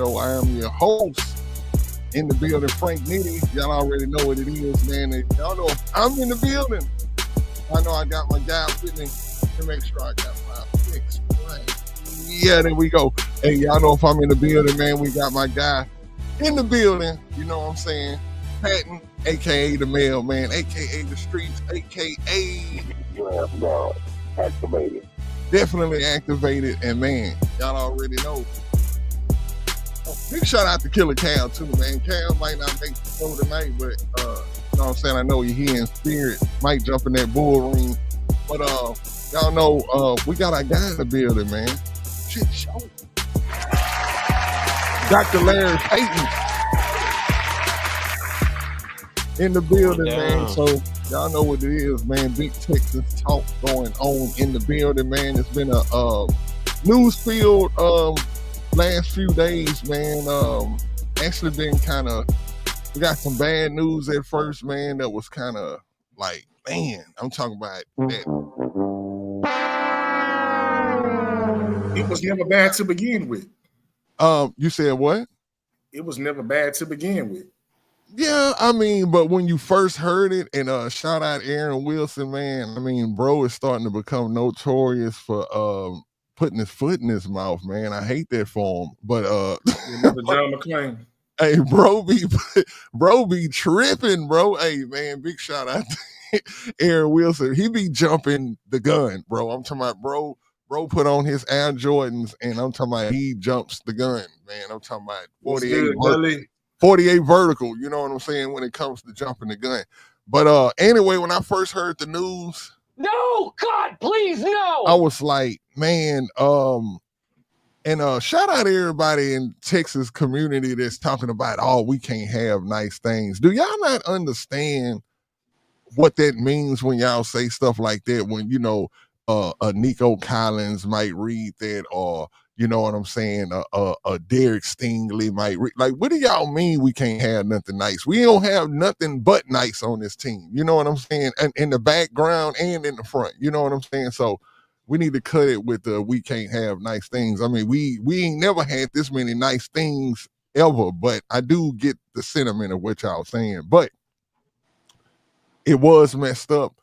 show. I am your host in the building, Frank Nitty. Y'all already know what it is, man. And y'all know I'm in the building. I know I got my guy with me to make sure I got my fix. Right. Yeah, there we go. Hey, y'all know if I'm in the building, man, we got my guy in the building. You know what I'm saying? Patton, a.k.a. the mailman, a.k.a. the streets, a.k.a. God, activated. Definitely activated. And, man, y'all already know. Big shout out to Killer Cal, too, man. Cal might not make the show tonight, but, you know what I'm saying? I know you're here in spirit. Might jump in that bull ring. But, y'all know we got our guy in the building, man. Shit show. Dr. Larry Payton in the building, man. So y'all know what it is, man. Big Texas talk going on in the building, man. It's been a news-filled last few days, man. Actually been kind of, we got some bad news at first, man. That was kind of like, man, I'm talking about that. It was never bad to begin with. You said what? It was never bad to begin with. Yeah, I mean, but when you first heard it, and shout out Aaron Wilson, man. I mean, bro is starting to become notorious for putting his foot in his mouth, man. I hate that for him. But John McClane. Hey, bro be tripping, bro. Hey, man, big shout out to Aaron Wilson. He be jumping the gun, bro. I'm talking about bro put on his Air Jordans, and I'm talking about he jumps the gun, man. I'm talking about 48 vertical, you know what I'm saying, when it comes to jumping the gun. But anyway, when I first heard the news, no, God, please, no. I was like, man, and shout out to everybody in Texas community that's talking about, oh, we can't have nice things. Do y'all not understand what that means when y'all say stuff like that? When, you know, a Nico Collins might read that, or you know what I'm saying, a Derek Stingley might read. Like, what do y'all mean we can't have nothing nice? We don't have nothing but nice on this team. You know what I'm saying? And in the background and in the front. You know what I'm saying? So we need to cut it with the we can't have nice things. I mean, we ain't never had this many nice things ever, but I do get the sentiment of what y'all saying. But it was messed up.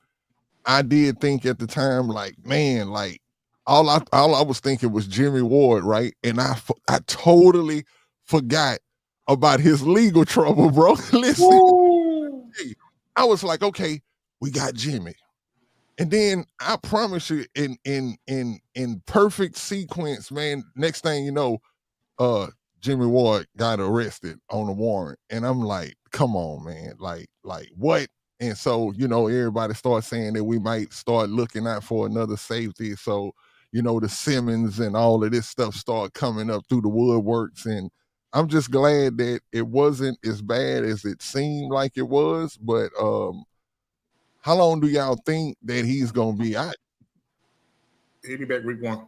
I did think at the time, like, man, like all I was thinking was Jimmy Ward, right? And I totally forgot about his legal trouble, bro. Listen, I was like, okay, we got Jimmy, and then I promise you, in perfect sequence, man. Next thing you know, Jimmy Ward got arrested on a warrant, and I'm like, come on, man, like what? And so, you know, everybody starts saying that we might start looking out for another safety. So, you know, the Simmons and all of this stuff start coming up through the woodworks. And I'm just glad that it wasn't as bad as it seemed like it was. But how long do y'all think that he's going to be out? He'll be back week 1.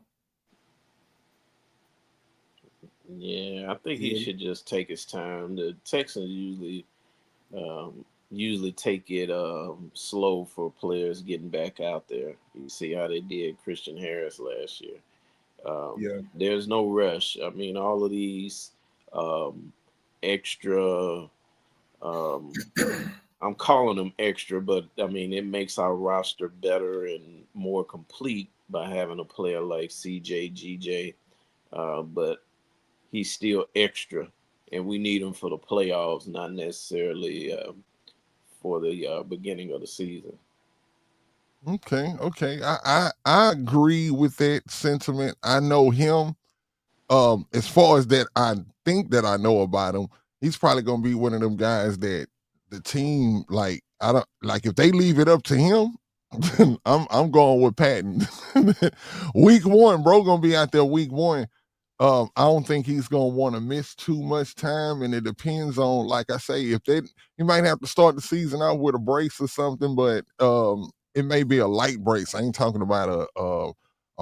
Yeah, I think he should just take his time. The Texans usually take it slow for players getting back out there. You see how they did Christian Harris last year. There's no rush. I mean, all of these extra, I'm calling them extra, but I mean, it makes our roster better and more complete by having a player like CJ, GJ, but he's still extra, and we need him for the playoffs, not necessarily for the beginning of the season. Okay. I agree with that sentiment. I know him. As far as that, I think that I know about him. He's probably gonna be one of them guys that the team, like, I don't like, if they leave it up to him. I'm going with Patton. Week 1, bro, gonna be out there week 1. I don't think he's gonna want to miss too much time, and it depends on, like I say, if he might have to start the season out with a brace or something, but it may be a light brace. I ain't talking about a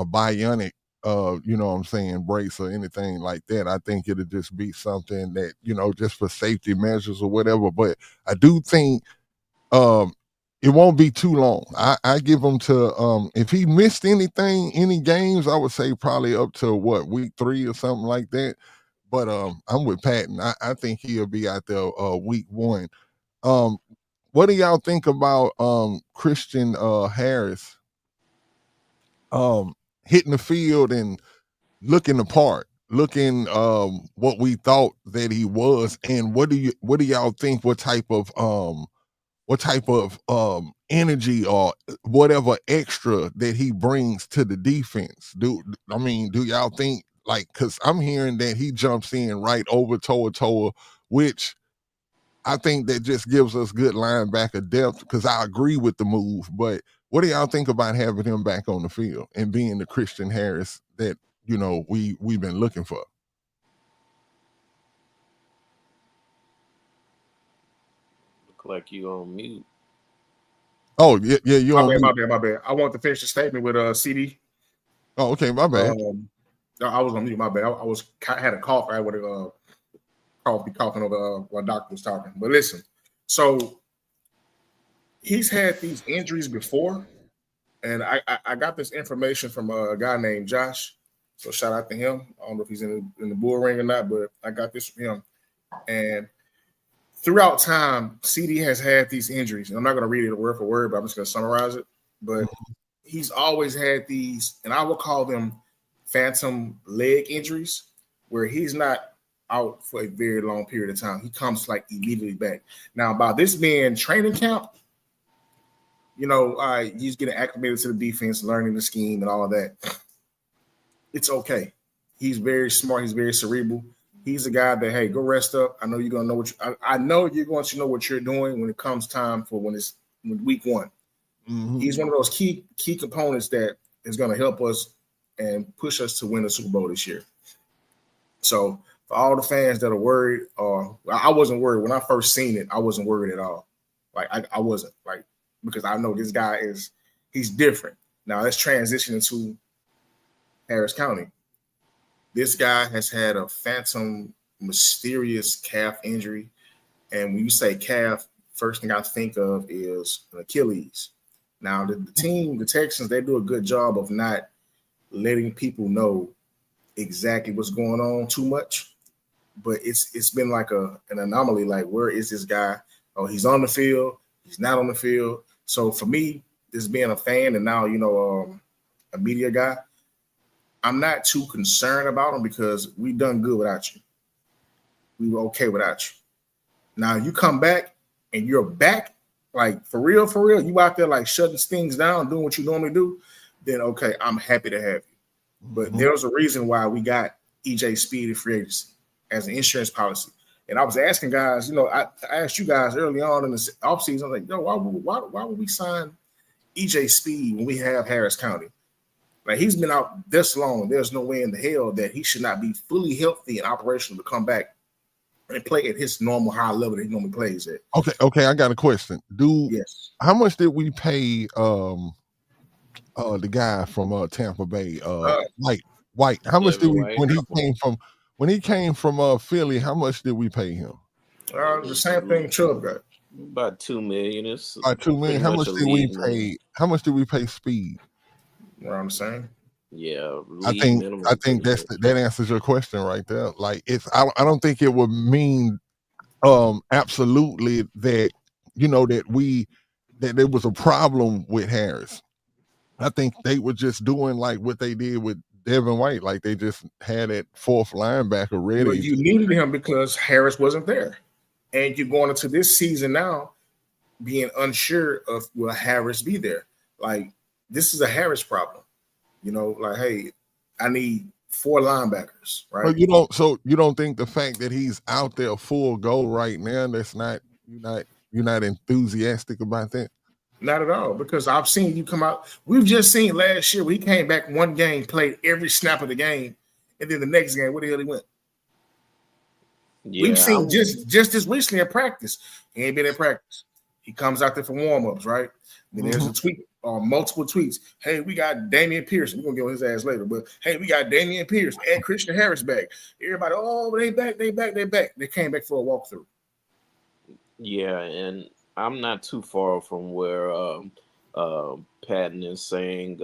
bionic, you know what I'm saying, brace or anything like that. I think it'll just be something that, you know, just for safety measures or whatever. But I do think it won't be too long. I give him to, if he missed any games, I would say probably up to week 3 or something like that. But I'm with Patton. I think he'll be out there week 1. Um, what do y'all think about Christian Harris hitting the field and looking the part, looking what we thought that he was, and what do y'all think? What type of energy or whatever extra that he brings to the defense? Do y'all think, like, because I'm hearing that he jumps in right over Toa, which I think that just gives us good linebacker depth, because I agree with the move. But what do y'all think about having him back on the field and being the Christian Harris that we've been looking for? Look like you on mute. Oh yeah, you My on bad, mute. my bad. I want to finish the statement with CD. Oh, okay, my bad. I was on mute. My bad. I had a cough. I would have be coughing over while doctor was talking. But listen, so he's had these injuries before, and I got this information from a guy named Josh. So shout out to him. I don't know if he's in the bull ring or not, but I got this from him. And throughout time, CD has had these injuries. And I'm not going to read it word for word, but I'm just going to summarize it. But he's always had these, and I will call them phantom leg injuries, where he's not out for a very long period of time. He comes like immediately back. Now, by this being training camp, he's getting acclimated to the defense, learning the scheme and all of that. It's okay. He's very smart. He's very cerebral. He's a guy that, hey, go rest up. I know you're gonna know I know you're going to know what you're doing when it comes time for when week 1. Mm-hmm. He's one of those key components that is going to help us and push us to win the Super Bowl this year. So for all the fans that are worried, I wasn't worried when I first seen it. I wasn't worried at all. Like I wasn't, like, because I know this guy he's different. Now let's transition into Harris County. This guy has had a phantom, mysterious calf injury. And when you say calf, first thing I think of is an Achilles. Now, the team, the Texans, they do a good job of not letting people know exactly what's going on too much. But it's been like an anomaly. Like, where is this guy? Oh, he's on the field. He's not on the field. So for me, this being a fan and now, a media guy, I'm not too concerned about him because we done good without you. We were okay without you. Now you come back and you're back, like for real, you out there like shutting things down, doing what you normally do, then okay, I'm happy to have you. But there's a reason why we got EJ Speed in free agency as an insurance policy. And I was asking guys, I asked you guys early on in the offseason, I was like, why would we sign EJ Speed when we have Harris County? Like, he's been out this long. There's no way in the hell that he should not be fully healthy and operational to come back and play at his normal high level that he normally plays at. Okay, I got a question. Yes. How much did we pay the guy from Tampa Bay, White? How much did we when he came from Philly? How much did we pay him? The same thing Chubb got. About $2 million. It's $2 million. How much did we pay? How much did we pay Speed? Around the same. Yeah, I think that answers your question right there. Like, I don't think it would mean absolutely that that there was a problem with Harris. I think they were just doing like what they did with Devin White, like they just had that fourth linebacker ready. But you needed him because Harris wasn't there, and you're going into this season now being unsure of will Harris be there. Like, this is a Harris problem. Like, hey, I need 4 linebackers, right? But you don't think the fact that he's out there full go right now, you're not enthusiastic about that? Not at all, because I've seen you come out. We've just seen last year he came back one game, played every snap of the game, and then the next game, where the hell he went? Yeah, we've seen just this recently in practice. He ain't been in practice. He comes out there for warm-ups, right? Then there's a tweet or multiple tweets. Hey, we got Damian Pierce. We're gonna get on his ass later, but hey, we got Damian Pierce and Christian Harris back. Everybody, they back. They came back for a walkthrough. Yeah, and I'm not too far from where Patton is saying.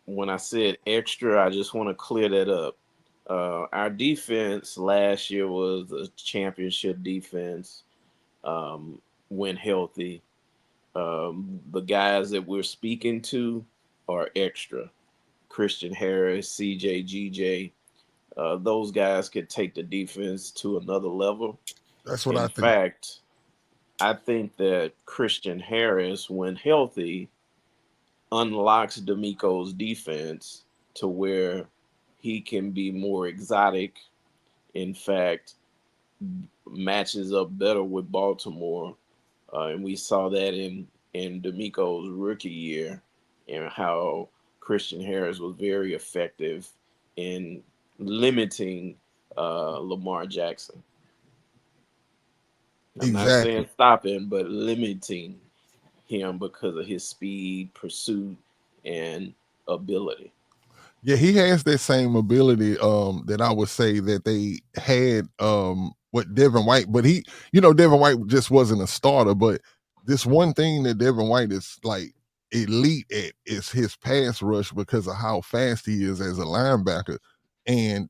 When I said extra, I just want to clear that up. Our defense last year was a championship defense when healthy. The guys that we're speaking to are extra. Christian Harris, CJ, GJ, those guys could take the defense to another level. That's what I In think. fact, I think that Christian Harris, when healthy, unlocks D'Amico's defense to where he can be more exotic. In fact, matches up better with Baltimore, and we saw that in D'Amico's rookie year, and how Christian Harris was very effective in limiting Lamar Jackson. I'm not Exactly. saying stopping, but limiting him because of his speed, pursuit, and ability. Yeah, he has that same ability that I would say that they had with Devin White, but Devin White just wasn't a starter, but this one thing that Devin White is like elite at is his pass rush because of how fast he is as a linebacker. And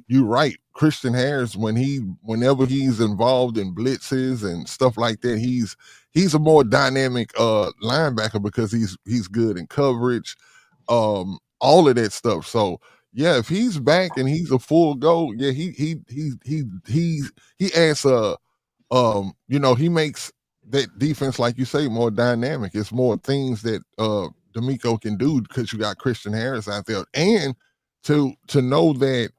you're right, Christian Harris, whenever he's involved in blitzes and stuff like that, he's a more dynamic linebacker because he's good in coverage, all of that stuff. So yeah, if he's back and he's a full go, yeah, he adds he makes that defense, like you say, more dynamic. It's more things that D'Amico can do because you got Christian Harris out there, and to know that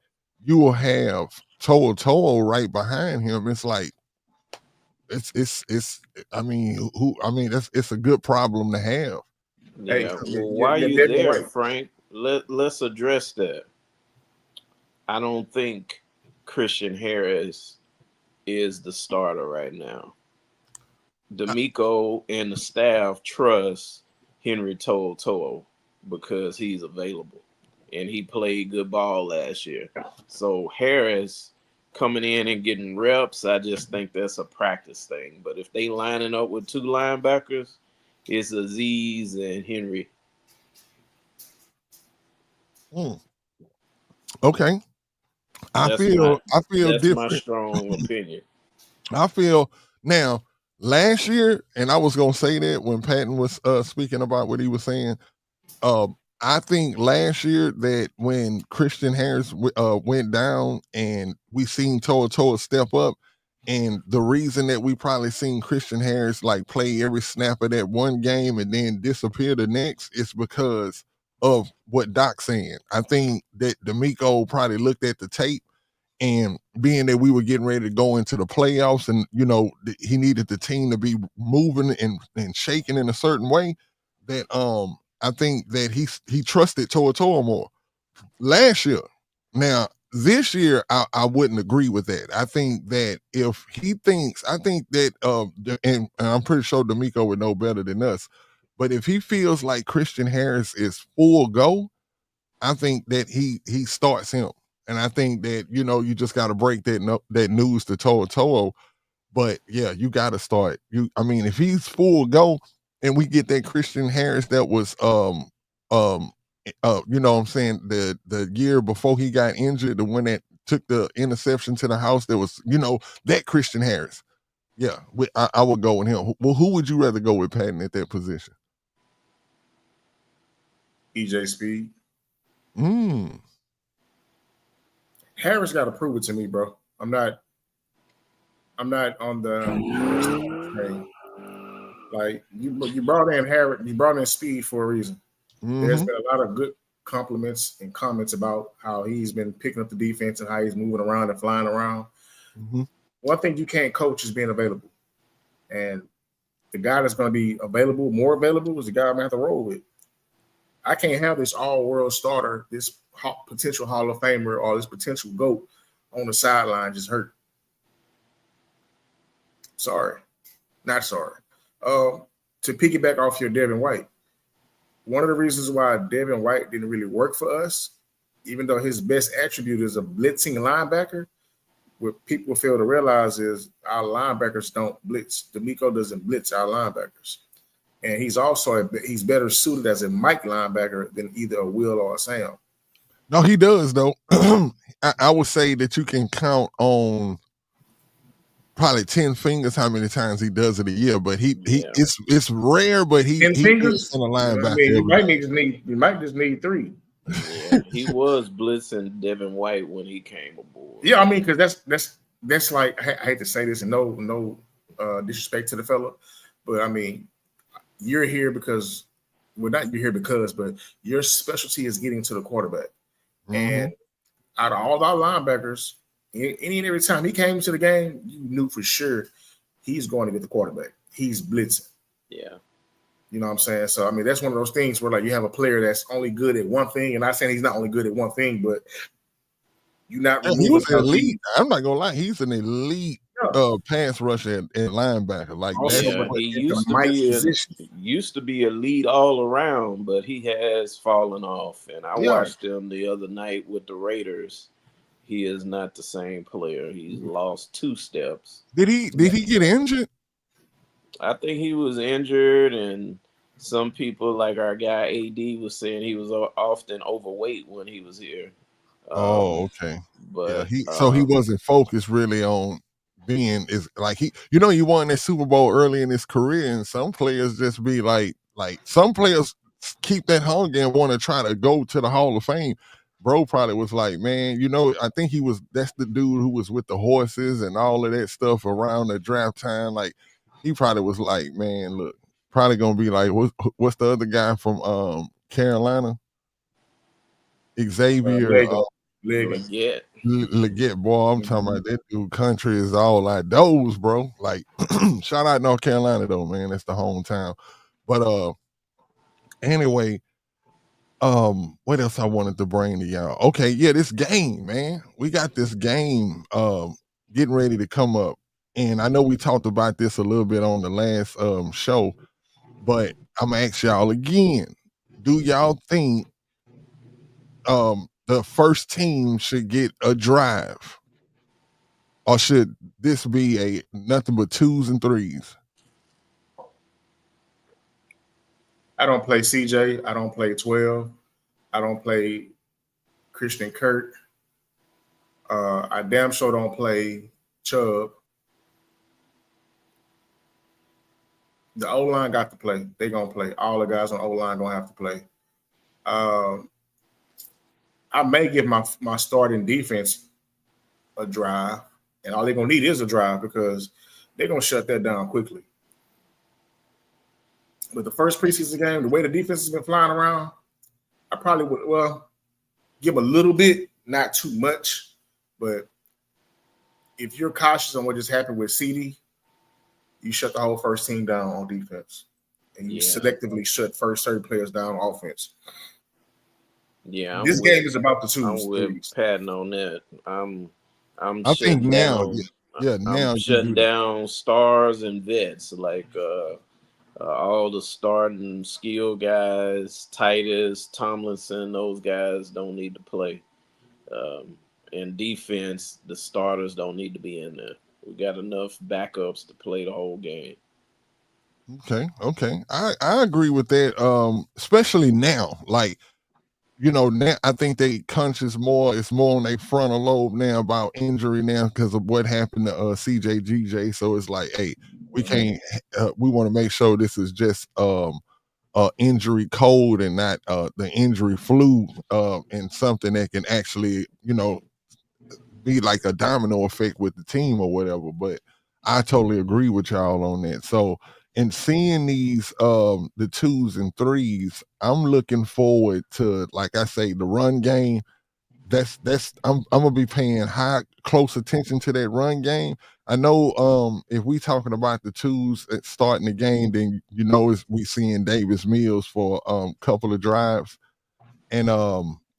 you will have Toa right behind him. It's like it's. It's a good problem to have. Hey, Yeah. Well, while you're you definitely there, right. Frank, let's address that. I don't think Christian Harris is the starter right now. D'Amico and the staff trust Henry Toto because he's available and he played good ball last year. So Harris coming in and getting reps, I just think that's a practice thing. But if they lining up with two linebackers, it's Aziz and Henry. Mm, okay, I That's my feel I feel that's my different. strong opinion. I feel now last year, and I was gonna say that when Patton was speaking about what he was saying. I think last year that when Christian Harris went down and we seen Toa step up, and the reason that we probably seen Christian Harris like play every snap of that one game and then disappear the next is because of what Doc's saying. I think that D'Amico probably looked at the tape, and being that we were getting ready to go into the playoffs, and he needed the team to be moving and shaking in a certain way, that I think that he trusted Toa more last year. Now this year, I wouldn't agree with that. I think that if he thinks, I think that and I'm pretty sure D'Amico would know better than us, but if he feels like Christian Harris is full go, I think that he starts him, and I think that you just got to break that news to Toa. But yeah, you got to start. If he's full go, and we get that Christian Harris that was what I'm saying, the year before he got injured, the one that took the interception to the house, that was that Christian Harris. Yeah, I would go with him. Well, who would you rather go with, Patton, at that position? EJ Speed. Mm. Harris got to prove it to me, bro. I'm not on the train. Like you brought in Harris, you brought in Speed for a reason. There's been a lot of good compliments and comments about how he's been picking up the defense and how he's moving around and flying around. Mm-hmm. One thing you can't coach is being available. And the guy that's going to be available, more available, is the guy I'm going to have to roll with. I can't have this all-world starter, this potential Hall of Famer, or this potential GOAT on the sideline just hurt. Sorry. Not sorry. To piggyback off your Devin White, one of the reasons why Devin White didn't really work for us, even though his best attribute is a blitzing linebacker, what people fail to realize is our linebackers don't blitz. D'Amico doesn't blitz our linebackers. And he's better suited as a Mike linebacker than either a Will or a Sam. No, he does though. I would say that you can count on probably 10 fingers how many times he does it a year, but he Yeah, it's rare, but he 10 blitz fingers. in a I linebacker mean, every day. you might just need 3. yeah. He was blitzing Devin White when he came aboard. Yeah, I mean, because that's like I hate to say this, and no disrespect to the fella, but I mean, you're here because well, not you're here because, but your specialty is getting to the quarterback. Mm-hmm. And out of all our linebackers, any and every time he came to the game, you knew for sure he's going to get the quarterback. He's blitzing. Yeah, You know what I'm saying? So I mean, that's one of those things where like you have a player that's only good at one thing, and I'm not saying he's not only good at one thing, but you're not Yeah, he removing was out elite. the I'm not gonna lie, he's an elite yeah. pass rusher and linebacker. Like Also, that's yeah. but what He at the used to Mike's be position, a lead all around, but he has fallen off. And I yeah. watched him the other night with the Raiders. He is not the same player. He's lost 2 steps. did he get injured? I think he was injured, and some people, like our guy AD, was saying he was often overweight when he was here. Oh, Um, okay. Yeah, but he wasn't focused really on being is like he won that Super Bowl early in his career, and some players just be like some players keep that hunger and want to try to go to the Hall of Fame. Bro probably was like, man, I think that's the dude who was with the horses and all of that stuff around the draft time. Like he probably was like, man, look, probably gonna be like, what's the other guy from Carolina? Xavier Lego, Leggings. Leggett, Leggett, boy, I'm talking Mhm. about that dude. Country is all like those, bro. Like, shout out North Carolina though, man. That's the hometown. But anyway, what else I wanted to bring to y'all? Okay, yeah, this game, man. We got this game getting ready to come up, and I know we talked about this a little bit on the last show, but I'm gonna ask y'all again. Do y'all think the first team should get a drive? Or should this be a nothing but twos and threes? I don't play CJ. I don't play 12. I don't play Christian Kirk. I damn sure don't play Chubb. The O line got to play. They gonna play. All the guys on O line gonna have to play. Um, I may give my starting defense a drive, and all they're gonna need is a drive because they're gonna shut that down quickly. But the first preseason game, the way the defense has been flying around, I probably would give a little bit, not too much. But if you're cautious on what just happened with CD, you shut the whole first team down on defense, and you yeah, selectively shut first 30 players down on offense. yeah. This game is about the I'm twos, with threes. Patton on that. I'm I think shutting now, down. yeah, I'm now you shutting do that. down stars and vets like all the starting skill guys, Titus, Tomlinson. Those guys don't need to play. Um, and defense, the starters don't need to be in there. We got enough backups to play the whole game. Okay. I agree with that. Especially now. Like, now I think they conscious more, it's more on their frontal lobe now about injury now because of what happened to CJ GJ. So it's like, hey, we Mhm. can't we want to make sure this is just injury code and not the injury flu and something that can actually be like a domino effect with the team or whatever. But I totally agree with y'all on that. So in seeing these the twos and threes, I'm looking forward to, like I say, the run game. That's I'm gonna be paying high close attention to that run game. I know if we talking about the twos at starting the game, then we seeing Davis Mills for couple of drives, and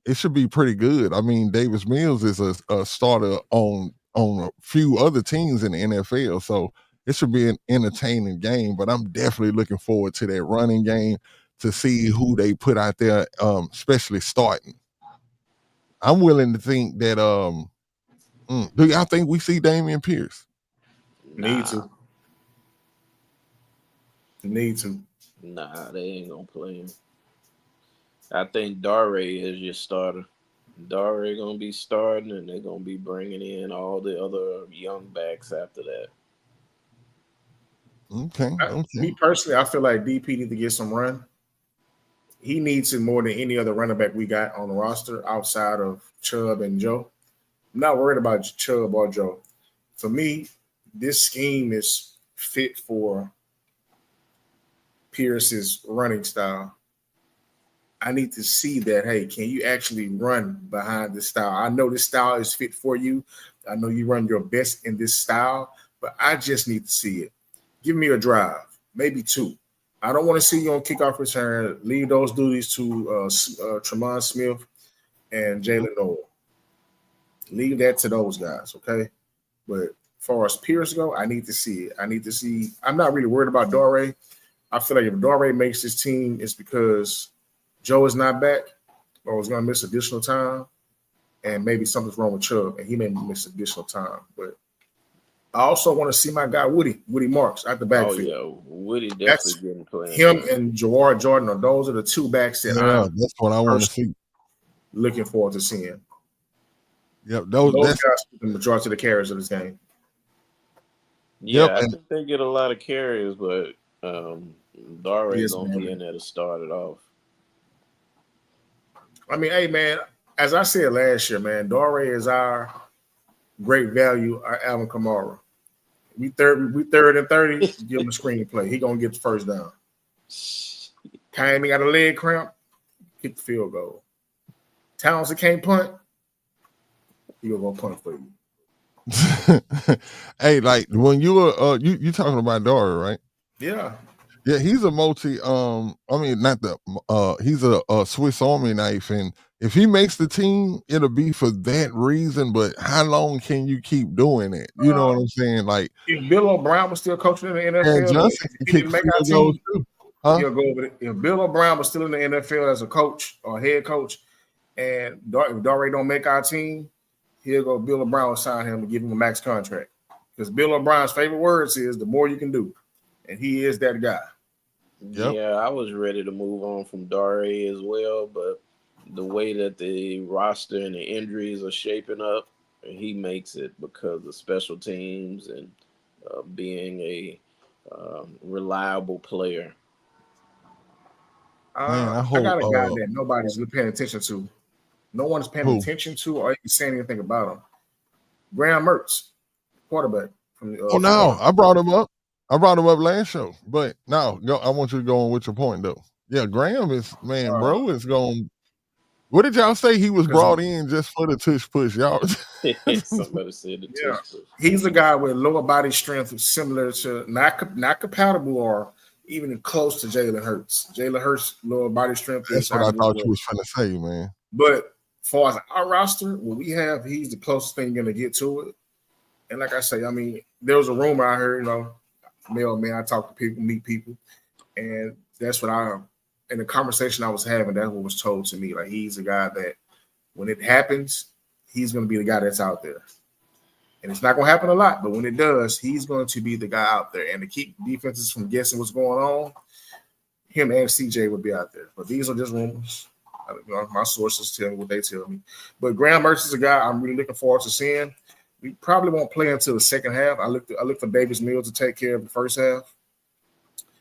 it should be pretty good. I mean, Davis Mills is a starter on a few other teams in the NFL, so it should be an entertaining game. But I'm definitely looking forward to that running game to see who they put out there, especially starting. I'm willing to think that do y'all think we see Damian Pierce? Need Nah, to, need to. they ain't gonna play him. I think Dare is your starter. Dare gonna be starting, and they're gonna be bringing in all the other young backs after that. Okay. Me personally, I feel like DP need to get some run. He needs it more than any other running back we got on the roster outside of Chubb and Joe. I'm not worried about Chubb or Joe. For me, this scheme is fit for Pierce's running style. I need to see that, hey, can you actually run behind this style? I know this style is fit for you. I know you run your best in this style, but I just need to see it. Give me a drive, maybe two. I don't want to see you on kickoff return. Leave those duties to Tremont Smith and Jalen Noel. Leave that to those guys, okay? But as far as Pierce go, I need to see it. I need to see. I'm not really worried about Dore. I feel like if Dore makes this team, it's because Joe is not back or is going to miss additional time, and maybe something's wrong with Chubb, and he may miss additional time. But I also want to see my guy Woody Marks at the backfield. Oh yeah, Woody definitely getting playing. Him and Jawar Jordan, those are the two backs that that's what I want to see. Looking forward to seeing. Yep, those guys the majority of the carries of this game. Yeah, I think they get a lot of carries, but Dare gonna be in there to start it off. I mean, hey man, as I said last year, man, Dare is our great value, our Alvin Kamara. We third and 30, give him a screenplay. He gonna get the first down. Time he got a leg cramp, kick the field goal. Townsend can't punt, he gonna punt for you. Hey, like when you were you talking about Dare, right? Yeah. Yeah, he's a multi. I mean, not the. He's a Swiss Army knife, and if he makes the team, it'll be for that reason. But how long can you keep doing it? You know what I'm saying? Like if Bill O'Brien was still coaching in the NFL, and Johnson if he didn't make our team, too. Huh? He'll go over it. If Bill O'Brien was still in the NFL as a coach or head coach, and if Dare don't make our team, he'll go. Bill O'Brien will sign him and give him a max contract because Bill O'Brien's favorite words is the more you can do, and he is that guy. Yep. Yeah, I was ready to move on from Dare as well, but the way that the roster and the injuries are shaping up, he makes it because of special teams and being a reliable player. Man, I got a guy that nobody's paying attention to. No one's paying attention to or even saying anything about him. Graham Mertz, quarterback. I brought him up. I brought him up last show, but now I want you to go on with your point though. Yeah, Graham is bro is going. What did y'all say? He was brought in just for the tush push, y'all. Somebody said the tush push. He's a guy with lower body strength, similar to not compatible or even close to Jalen Hurts. Jalen Hurts' lower body strength. That's what I thought you was trying to say, man. But as far as our roster, what we have, he's the closest thing going to get to it. And like I say, I mean, there was a rumor I heard, mailman, I talk to people, meet people, and that's what in the conversation I was having, that's what was told to me. Like, he's a guy that when it happens, he's going to be the guy that's out there. And it's not going to happen a lot, but when it does, he's going to be the guy out there. And to keep defenses from guessing what's going on, him and CJ would be out there. But these are just rumors. My sources tell me what they tell me. But Graham Mertz is a guy I'm really looking forward to seeing. We probably won't play until the second half. I look for Davis Mills to take care of the first half.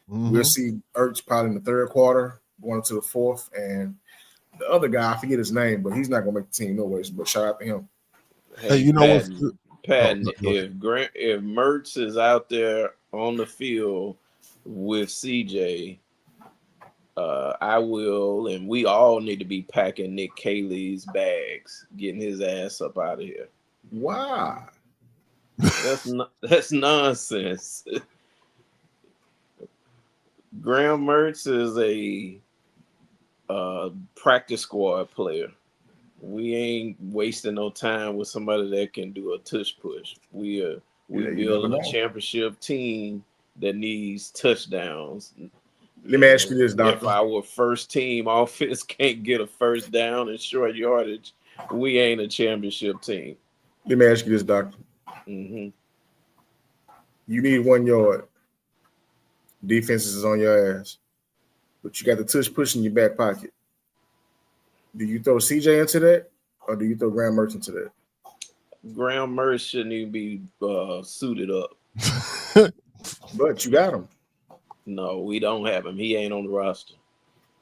Mm-hmm. We'll see Ertz probably in the third quarter, going into the fourth. And the other guy, I forget his name, but he's not going to make the team no ways. But shout out to him. Hey, you know what? Patton, if Mertz is out there on the field with CJ, I will, and we all need to be packing Nick Cayley's bags, getting his ass up out of here. Why? That's nonsense. Graham Mertz is a practice squad player. We ain't wasting no time with somebody that can do a tush push. We building a championship team that needs touchdowns. Let me ask you this, Doctor. If our first team offense can't get a first down and short yardage, we ain't a championship team. Let me ask you this, Doctor. Mm-hmm. You need 1 yard. Defense is on your ass. But you got the tush push in your back pocket. Do you throw CJ into that? or do you throw Graham Mertz into that? Graham Mertz shouldn't even be suited up. But you got him. No, we don't have him. He ain't on the roster.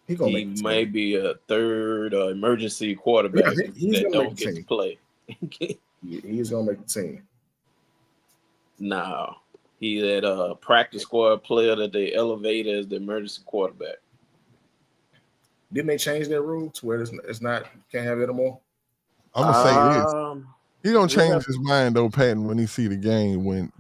He may be a third emergency quarterback that don't get to play. He's gonna make the team. No, he that practice squad player that they elevate as the emergency quarterback. Didn't they change that rule to where it's not, you can't have it anymore? I'm gonna say this. He gonna change his mind though, Patton, when he see the game. When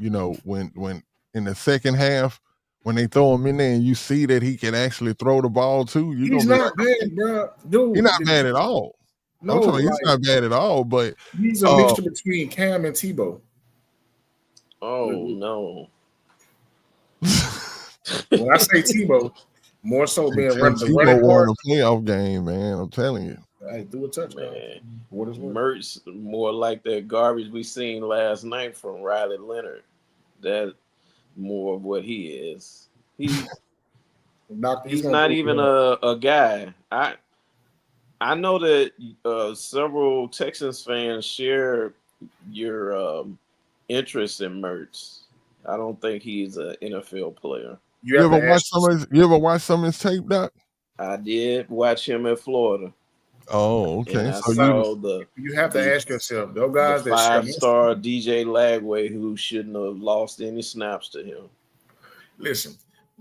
when in the second half, when they throw him in there and you see that he can actually throw the ball too, he's not bad, bro. Dude, he's not bad at all. No, he's not bad at all. But he's a mixture between Cam and Tebow. Oh no! When I say Tebow, more so being running the running part. A playoff game, man. I'm telling you. I threw a touchdown. What is Mertz more like that garbage we seen last night from Riley Leonard. That more of what he is. He's not even a guy. I know that several Texans fans share your interest in Mertz. I don't think he's an NFL player. You ever watch some of his tape, Doc? I did watch him at Florida. Oh, okay. And so you have to ask yourself, those guys that 5-star DJ Lagway who shouldn't have lost any snaps to him. Listen,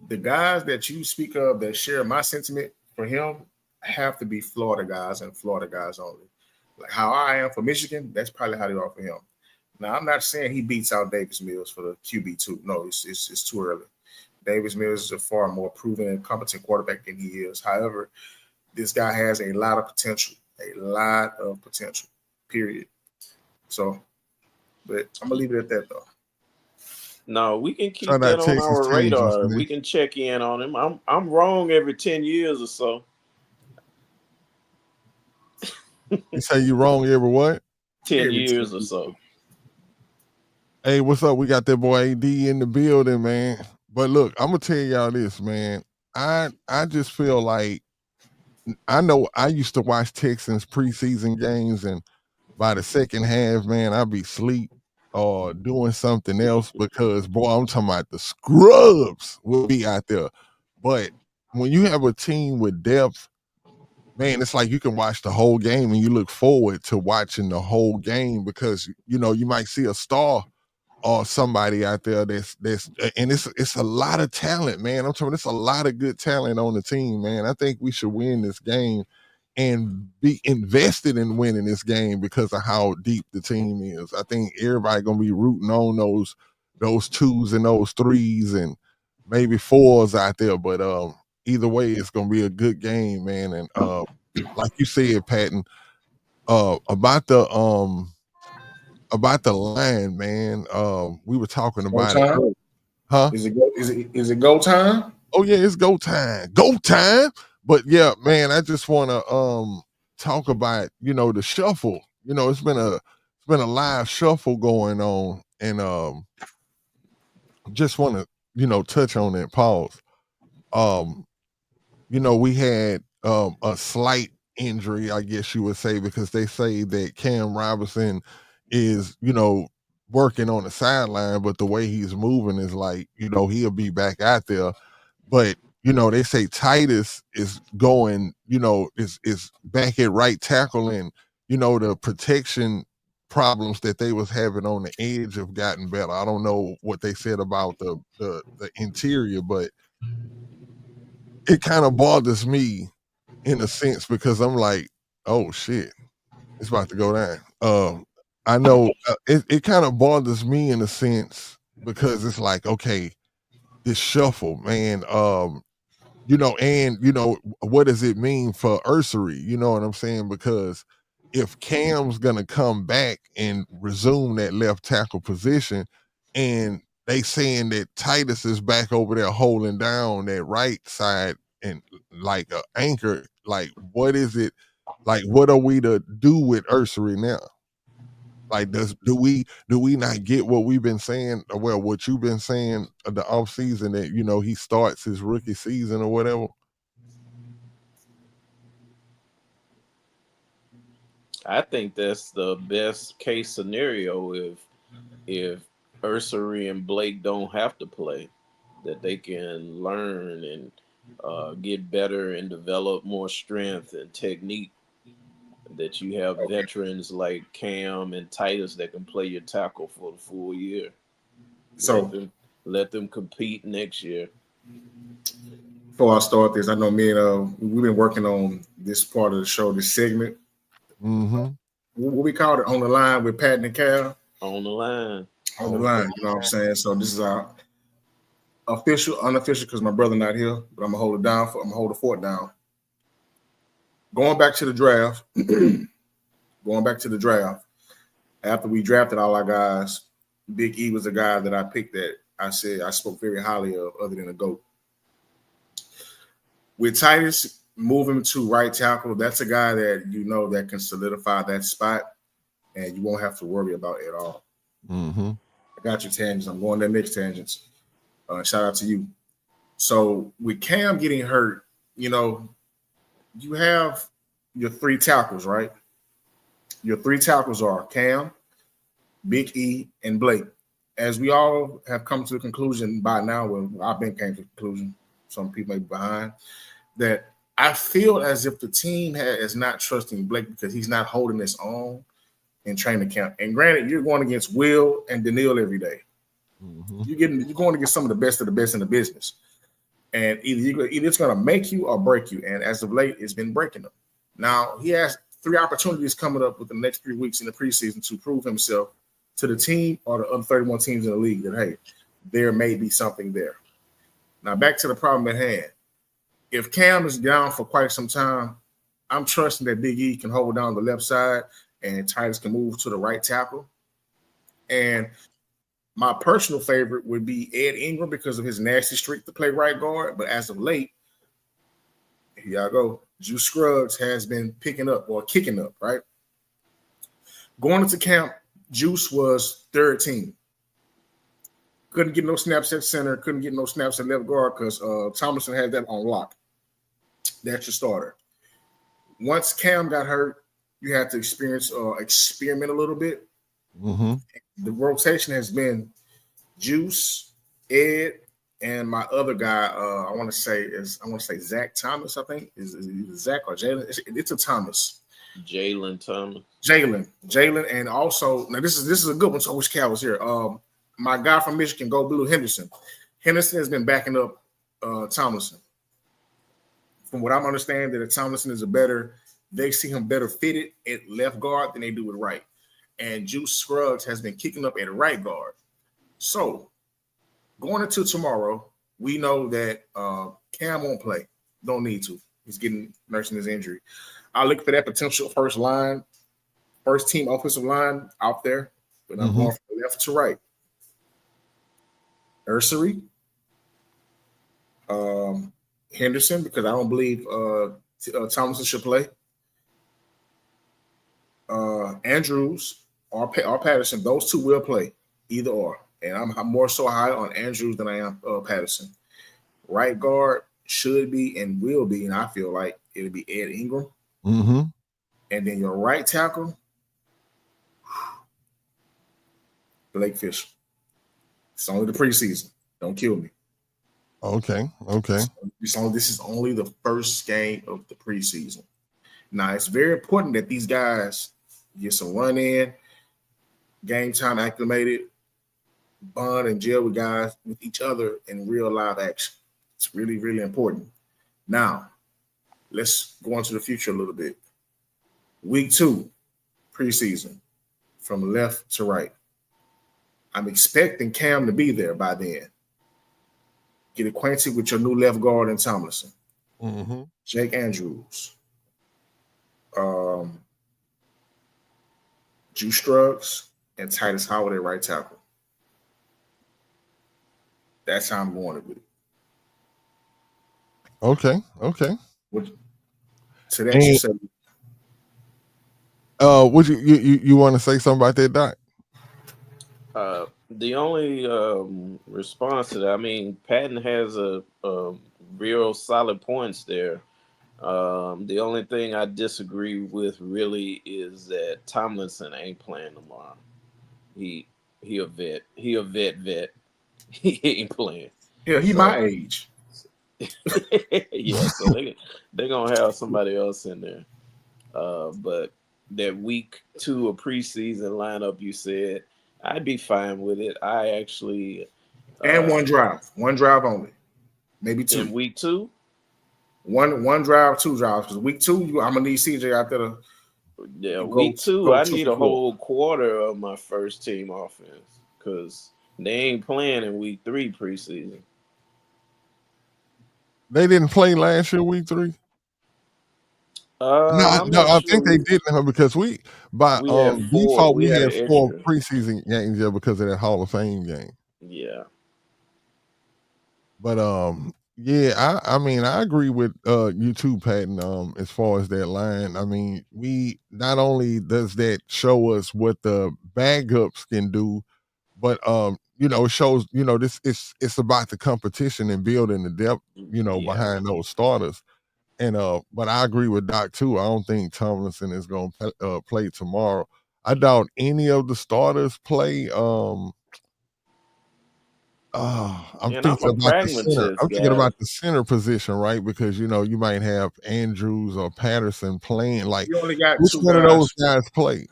the guys that you speak of that share my sentiment for him have to be Florida guys and Florida guys only. Like how I am for Michigan, that's probably how they are for him. Now, I'm not saying he beats out Davis Mills for the QB2. No, it's too early. Davis Mills is a far more proven and competent quarterback than he is. However, this guy has a lot of potential, period. So, but I'm going to leave it at that, though. No, we can keep that on our radar. We can check in on him. I'm wrong every 10 years or so. You say you wrong every what? 10 years or so. Hey, what's up? We got that boy AD in the building, man. But look, I'm gonna tell y'all this, man. I just feel like I know I used to watch Texans preseason games, and by the second half, man, I'd be asleep or doing something else because, boy, I'm talking about the scrubs will be out there. But when you have a team with depth, man, it's like you can watch the whole game and you look forward to watching the whole game because, you know, you might see a star or somebody out there that's and it's a lot of talent, man. I'm talking, it's a lot of good talent on the team, man. I think we should win this game and be invested in winning this game because of how deep the team is. I think everybody gonna be rooting on those twos and those threes and maybe fours out there. But either way, it's gonna be a good game, man. And like you said, Patton, about the line, man. We were talking about it. Huh? Is it go time? Oh yeah, it's go time. Go time. But yeah, man, I just want to talk about, you know, the shuffle. You know, it's been a live shuffle going on, and just want to, you know, touch on that. Pause. You know, we had a slight injury, I guess you would say, because they say that Cam Robinson is, you know, working on the sideline, but the way he's moving is like, you know, he'll be back out there. But, you know, they say Titus is going, you know, is back at right tackle, and, you know, the protection problems that they was having on the edge have gotten better. I don't know what they said about the interior, but it kind of bothers me in a sense because I'm like, oh shit, it's about to go down. I know it kind of bothers me in a sense because it's like, okay, this shuffle, man. You know, and you know, what does it mean for Ursery? You know what I'm saying? Because if Cam's gonna come back and resume that left tackle position, and they saying that Titus is back over there holding down that right side and like a anchor, like what is it? Like what are we to do with Ursery now? Like, do we not get what we've been saying? Well, what you've been saying the off season that, you know, he starts his rookie season or whatever. I think that's the best case scenario if Ursery and Blake don't have to play, that they can learn and get better and develop more strength and technique. That you have Okay. veterans like Cam and Titus that can play your tackle for the full year. Let So them let them compete next year. before I start this, I know me and we've been working on this part of the show, this segment. Mm-hmm. What we call it, on the line with Pat and Cal. On the line. On the line, you know what I'm saying? So this is our official, unofficial, because my brother not here, but I'm gonna hold it down. I'm gonna hold the fort down. Going back to the draft, going back to the draft. After we drafted all our guys, Big E was a guy that I picked that I said I spoke very highly of, other than a GOAT. With Titus moving to right tackle, that's a guy that you know that can solidify that spot, and you won't have to worry about it at all. Mm-hmm. I got your tangents. I'm going to the next tangents. Shout out to you. So with Cam getting hurt, you know, you have your three tackles, right? Your three tackles are Cam, Big E, and Blake. As we all have come to the conclusion by now, well, I've been came to the conclusion, some people may be behind, that I feel as if the team is not trusting Blake because he's not holding his own in training camp. And granted, you're going against Will and Daniil every day. Mm-hmm. You're going against some of the best of the best in the business. And either it's going to make you or break you. And as of late, it's been breaking them. Now, he has 3 opportunities coming up with the next 3 weeks in the preseason to prove himself to the team or the other 31 teams in the league that, hey, there may be something there. Now, back to the problem at hand. If Cam is down for quite some time, I'm trusting that Big E can hold down the left side and Titus can move to the right tackle. And my personal favorite would be Ed Ingram because of his nasty streak to play right guard. But as of late, here y'all go. Juice Scruggs has been picking up or kicking up, right? Going into camp, Juice was third team. Couldn't get no snaps at center, couldn't get no snaps at left guard because Tomlinson had that on lock. That's your starter. Once Cam got hurt, you had to experiment a little bit. Mm-hmm. The rotation has been Juice, Ed, and my other guy. I want to say Zach Thomas. I think is Zach or Jalen. It's a Thomas. Jalen Thomas. Jalen, and also now this is a good one. So I wish Cal was here. My guy from Michigan, Go Blue, Henderson. Henderson has been backing up Tomlinson. From what I'm understanding, that Tomlinson is they see him better fitted at left guard than they do at right. And Juice Scruggs has been kicking up at right guard. So going into tomorrow, we know that Cam won't play. Don't need to. He's nursing his injury. I look for that potential first team offensive line out there, but I'm going from left to right. Ursery, Henderson, because I don't believe Tomlinson should play. Andrews or Patterson, those two will play, either or. And I'm more so high on Andrews than I am Patterson. Right guard should be and will be, and I feel like it'll be Ed Ingram. Mm-hmm. And then your right tackle, Blake Fisher. It's only the preseason. Don't kill me. Okay. This is only the first game of the preseason. Now, it's very important that these guys get some run in, game time acclimated, bond and gel with each other in real live action. It's really, really important. Now, let's go into the future a little bit. Week 2, preseason, from left to right. I'm expecting Cam to be there by then. Get acquainted with your new left guard in Tomlinson. Mm-hmm. Jake Andrews. Juice Scruggs and Titus Howard at right tackle. That's how I'm going with it. Okay. So that you said. Would you want to say something about that, Doc? The only response to that, I mean, Patton has a real solid points there. The only thing I disagree with really is that Tomlinson ain't playing tomorrow. He he a vet. He a vet. He ain't playing. Yeah, he So my age. yeah, so they gonna have somebody else in there. But that week 2 of preseason lineup you said, I'd be fine with it. I actually And uh one drive only, maybe in two. week 2, One drive, two drives. Because week two, I'm gonna need CJ out there yeah, to week 2, go I two need for a four. whole quarter of my first team offense because they ain't playing in week 3 preseason. They didn't play last year, week 3. No, I'm no, not I sure. think they didn't because we by We had default we we had had an 4 extra. preseason games there because of that Hall of Fame game. Yeah. But yeah, I mean I agree with you too, Patton. As far as that line, I mean, we not only does that show us what the backups can do, but it shows, this it's about the competition and building the depth, Yeah. behind those starters. And but I agree with Doc too. I don't think Tomlinson is going to play tomorrow. I doubt any of the starters play. I'm And I'm thinking a about the center. pragmatist, I'm thinking guy. about the center position, right? Because you might have Andrews or Patterson playing. Like, You only got which two one of those guys. guys play?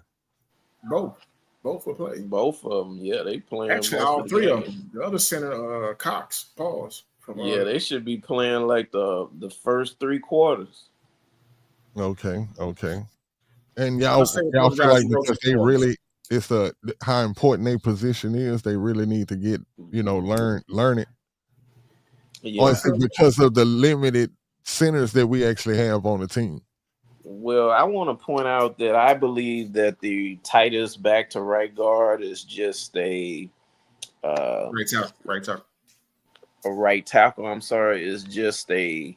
Both, both will play. Both of them, yeah, they playing Actually, most all of the three of game. them. The other center, Cox, pause from Yeah, they should be playing like the first 3 quarters. Okay, okay. And I'll say y'all both feel guys like who wrote because some they poems. really, it's how important their position is. They really need to get learn it. Or I Yeah. is it feel because of the limited centers that we actually have on the team? Well, I want to point out that I believe that the tightest back to right guard is just uh, right out. a right tackle. I'm sorry, is just a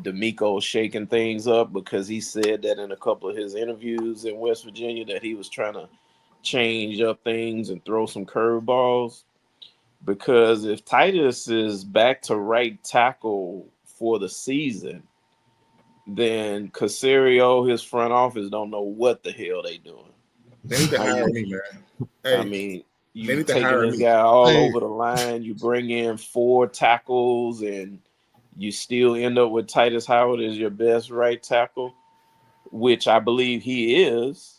D'Amico shaking things up because he said that in a couple of his interviews in West Virginia that he was trying to change up things and throw some curveballs. Because if Titus is back to right tackle for the season, then Casario, his front office, don't know what the hell they doing. They need to How hire you? me, man. I Hey, mean, they you need to taking hire this me. guy all Hey, over the line. You bring in 4 tackles, and you still end up with Titus Howard as your best right tackle, which I believe he is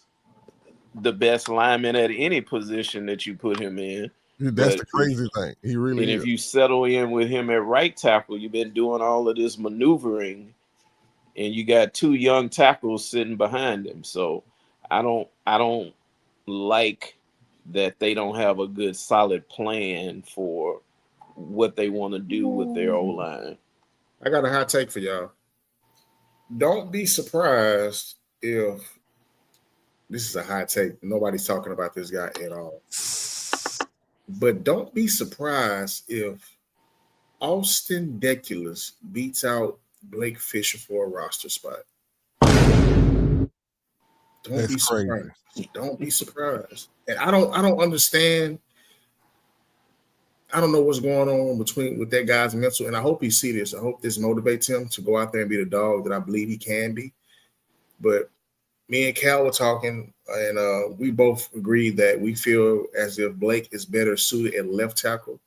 the best lineman at any position that you put him in. that's But the crazy thing. He really if is. you settle in with him at right tackle, you've been doing all of this maneuvering, and you got 2 young tackles sitting behind him. So I don't like that they don't have a good solid plan for what they want to do with their O line. I got a hot take for y'all. Don't be surprised if this is a hot take. Nobody's talking about this guy at all. But don't be surprised if Austin Deculus beats out Blake Fisher for a roster spot. Don't That's be crazy. surprised. Don't be surprised. And I don't understand. I don't know what's going on between with that guy's mental. And I hope he see this. I hope this motivates him to go out there and be the dog that I believe he can be. But me and Cal were talking, and we both agreed that we feel as if Blake is better suited at left tackle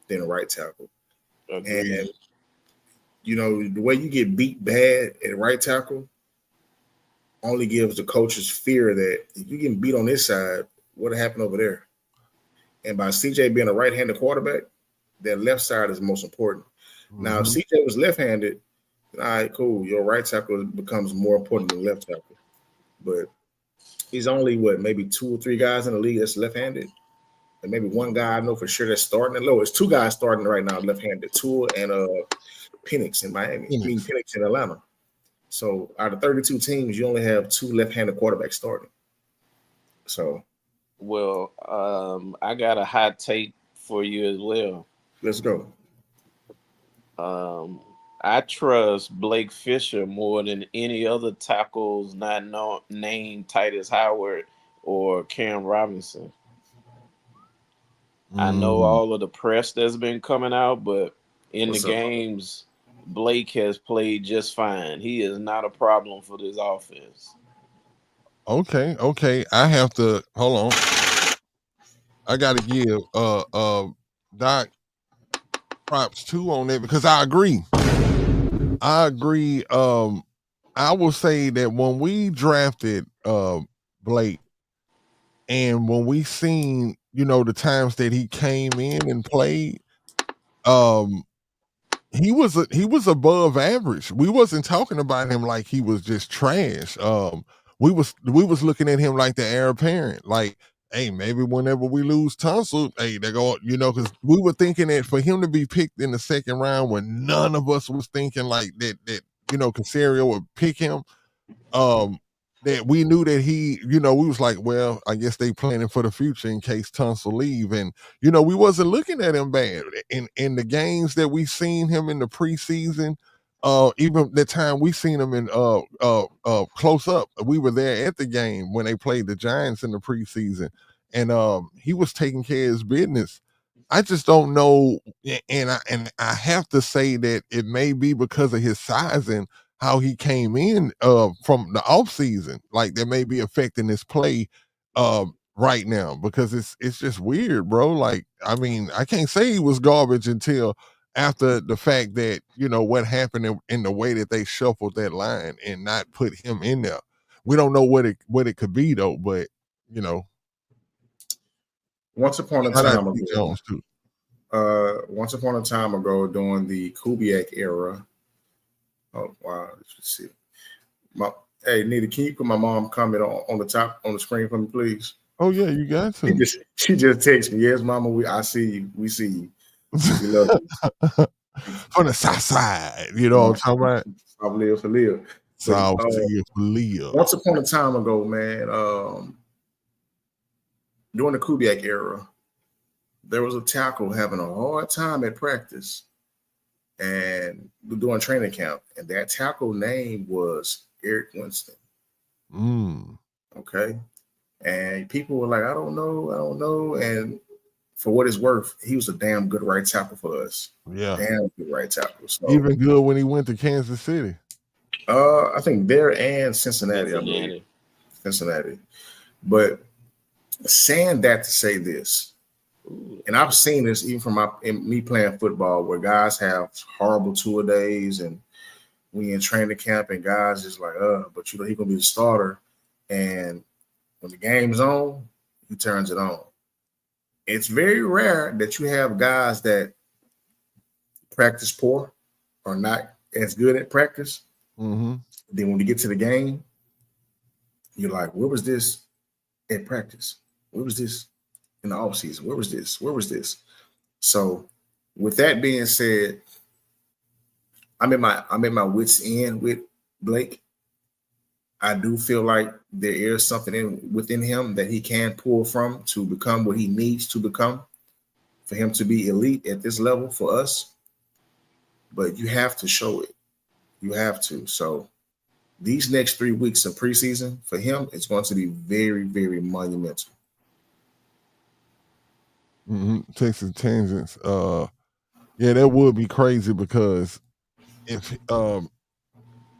than right tackle. Agreed. And the way you get beat bad at right tackle only gives the coaches fear that if you get beat on this side, what happened over there? And by CJ being a right-handed quarterback, that left side is most important. Now, if Hmm. CJ was left-handed, all right, cool. Your right tackle becomes more important than left tackle. But he's only maybe 2 or 3 guys in the league that's left-handed, and maybe one guy I know for sure that's starting at low. It's 2 guys starting right now left-handed, Tua and Penix in Miami. I mean Phoenix. Penix in Atlanta. So out of 32 teams, you only have 2 left-handed quarterbacks starting. So Well, I got a hot take for you as well. let's go. Um, I trust Blake Fisher more than any other tackles not named Titus Howard or Cam Robinson. I know Mm. all of the press that's been coming out, but in the What's up? games, Blake has played just fine. He is not a problem for this offense. Okay. I have to hold on. I got to give Doc props too on that because I agree. I will say that when we drafted Blake and when we seen, the times that he came in and played, um he was above average. We wasn't talking about him like he was just trash. We was looking at him like the heir apparent. Like, hey, maybe whenever we lose Tunsil, hey, they go, because we were thinking that for him to be picked in the second round when none of us was thinking like that Casario would pick him. That we knew that he, we was like, well, I guess they planning for the future in case Tunsil leave. And, we wasn't looking at him bad. In the games that we seen him in the preseason, even the time we seen him in close up, we were there at the game when they played the Giants in the preseason. And he was taking care of his business. I just don't know, and I have to say that it may be because of his size and how he came in from the offseason. Like that may be affecting his play right now because it's just weird, bro. Like, I mean, I can't say he was garbage until after the fact that, what happened in the way that they shuffled that line and not put him in there. We don't know what it could be though, but once upon a shout out time to Pete ago, Jones too. once upon a time ago during the Kubiak era. Oh wow! Let's see. Hey, Nita, can you put my mom comment on the top on the screen for me, please? Oh yeah, you got to. She just texted me. Yes, Mama. I see you. We see you. We love you. On the south side, you know what I'm talking about? South live for live. South live for live. Once upon a time ago, man, during the Kubiak era, there was a tackle having a hard time at practice and doing training camp, and that tackle name was Eric Winston. Okay. And people were like, I don't know. And for what it's worth, he was a damn good right tackle for us. Yeah. Damn good right tackle. So, even good when he went to Kansas City. I think there and Cincinnati, I believe. Cincinnati. But saying that to say this, and I've seen this even from me playing football where guys have horrible tour days and we in training camp and guys just like, but he's gonna be the starter. And when the game's on, he turns it on. It's very rare that you have guys that practice poor or not as good at practice. Mm-hmm. Then when you get to the game, you're like, where was this at practice? Where was this in the offseason? Where was this? Where was this? So with that being said, I'm in my wits end with Blake. I do feel like there is something within him that he can pull from to become what he needs to become for him to be elite at this level for us. But you have to show it. You have to. So these next 3 weeks of preseason for him, it's going to be very, very monumental. Texas tangents. Yeah, that would be crazy because if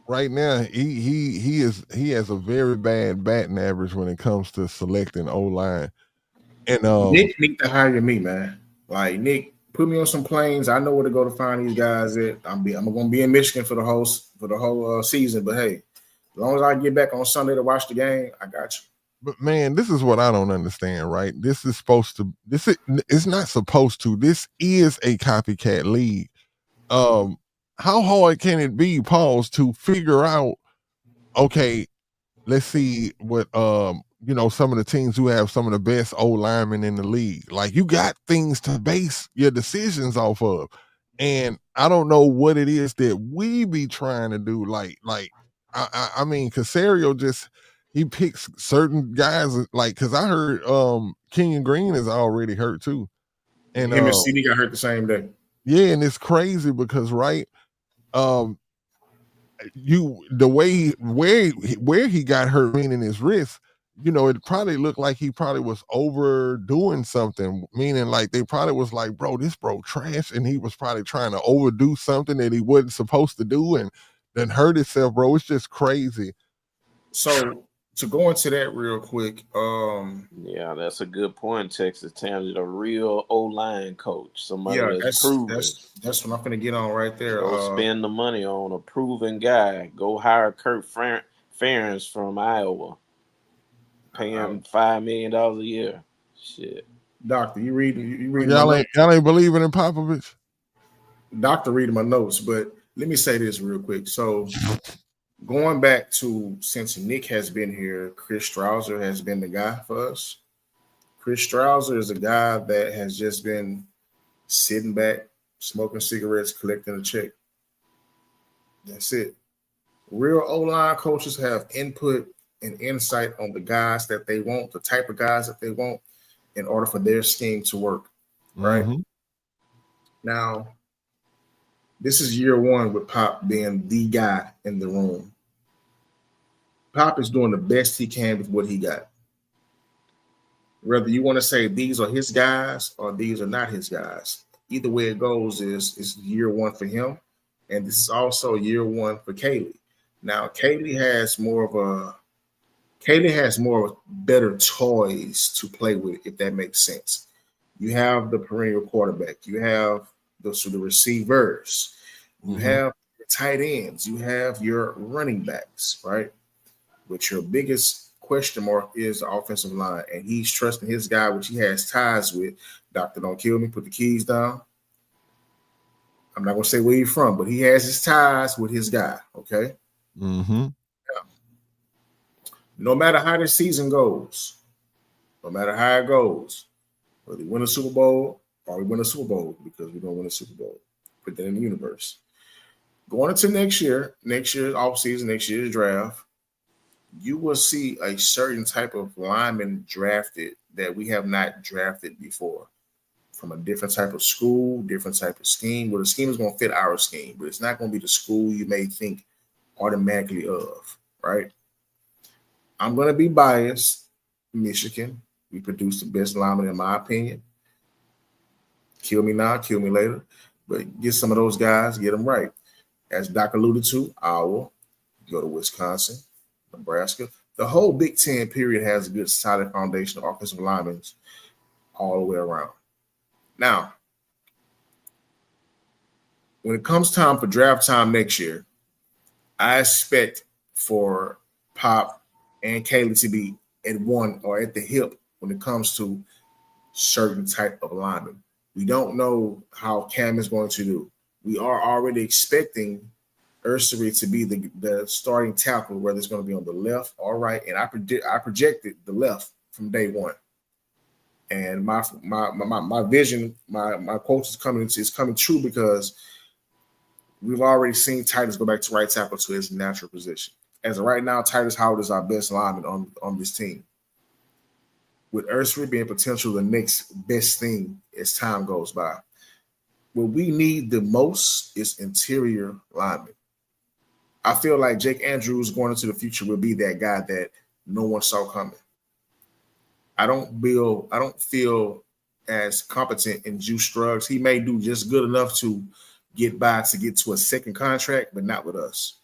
right now he has a very bad batting average when it comes to selecting O-line. And Nick need to hire me, man. Like, Nick, put me on some planes. I know where to go to find these guys at. I'm gonna be in Michigan for the whole season. But hey, as long as I get back on Sunday to watch the game, I got you. But man, this is what I don't understand, right? It's not supposed to. This is a copycat league. How hard can it be, pause, to figure out, okay, let's see what some of the teams who have some of the best old linemen in the league. Like, you got things to base your decisions off of. And I don't know what it is that we be trying to do. Like I mean, Casario just he picks certain guys like because I heard Kenyon Green is already hurt too. And him and CD got hurt the same day. Yeah, and it's crazy because the way where he got hurt, meaning his wrist, it probably looked like he probably was overdoing something, meaning like they probably was like, bro, this bro trash, and he was probably trying to overdo something that he wasn't supposed to do and then hurt himself, bro. It's just crazy. So to go into that real quick, Yeah, that's a good point. Texas Towns, a real O-line coach, somebody yeah, that's that's proven. that's what I'm gonna get on right there. Go spend the money on a proven guy. Go hire Kurt Ferentz from Iowa. Pay him $5 million a year. Shit. Doctor, you reading my Y'all notes? ain't believing in Popovich? Doctor reading my notes, but let me say this real quick. So going back to since Nick has been here, Chris Strouser has been the guy for us. Chris Strouser is a guy that has just been sitting back, smoking cigarettes, collecting a check. That's it. Real O-line coaches have input and insight on the guys that they want, the type of guys that they want in order for their scheme to work. Right? Mm-hmm. Now, this is year one with Pop being the guy in the room. Pop is doing the best he can with what he got. Whether you want to say these are his guys or these are not his guys, either way it goes is year one for him, and this is also year one for Kaylee. Now, Kaylee has more better toys to play with, if that makes sense. You have the perennial quarterback, you have the receivers, you have the tight ends, you have your running backs, right? But your biggest question mark is the offensive line, and he's trusting his guy, which he has ties with. Doctor, don't kill me. Put the keys down. I'm not gonna say where he's from, but he has his ties with his guy. Okay. Mm-hmm. Yeah. No matter how this season goes, no matter how it goes, whether we win a Super Bowl or we win a Super Bowl, because we're gonna win a Super Bowl. Put that in the universe. Going into next year's offseason, next year's draft, you will see a certain type of lineman drafted that we have not drafted before, from a different type of school, different type of scheme. Well, the scheme is going to fit our scheme, but it's not going to be the school you may think automatically of, right? I'm going to be biased. Michigan, we produce the best lineman in my opinion. Kill me now, kill me later, but get some of those guys, get them right. As Doc alluded to, Iowa, go to Wisconsin, Nebraska. The whole Big Ten period has a good solid foundation of offensive linemen all the way around. Now, when it comes time for draft time next year, I expect for Pop and Kaylee to be at one or at the hip when it comes to certain type of linemen. We don't know how Cam is going to do. We are already expecting Ursery to be the starting tackle, whether it's going to be on the left or right. And I projected the left from day one. And my vision, my quote is coming true because we've already seen Titus go back to right tackle to his natural position. As of right now, Titus Howard is our best lineman on this team. With Ursery being potential the next best thing as time goes by. What we need the most is interior linemen. I feel like Jake Andrews going into the future will be that guy that no one saw coming. I don't feel as competent in Juice Scruggs. He may do just good enough to get by to get to a second contract, but not with us.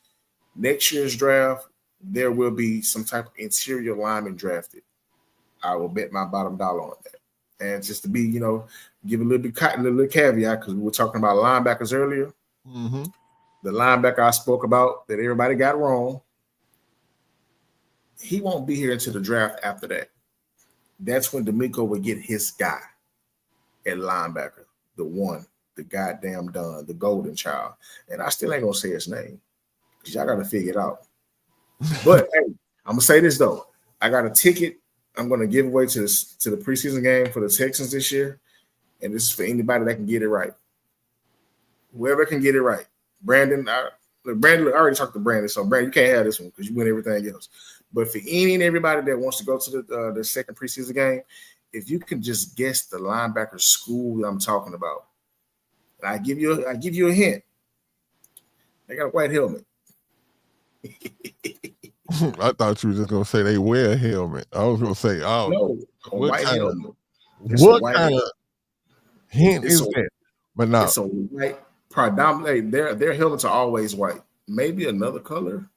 Next year's draft, there will be some type of interior lineman drafted. I will bet my bottom dollar on that. And just to be, give a little caveat, because we were talking about linebackers earlier. Mm-hmm. The linebacker I spoke about that everybody got wrong, he won't be here until the draft after that. That's when D'Amico will get his guy at linebacker, the one, the goddamn Don, the golden child. And I still ain't going to say his name because y'all got to figure it out. But, hey, I'm going to say this, though. I got a ticket I'm going to give away to the preseason game for the Texans this year, and this is for anybody that can get it right. Whoever can get it right. Brandon, I already talked to Brandon, so Brandon, you can't have this one because you win everything else. But for any and everybody that wants to go to the second preseason game, if you can just guess the linebacker school that I'm talking about, and I give you a hint. They got a white helmet. I thought you were just gonna say they wear a helmet. I was gonna say, oh, No, a what white kind of helmet. It's a white. hint It's is a that? But no, it's a white. Predominantly, their helmets are always white. Maybe another color,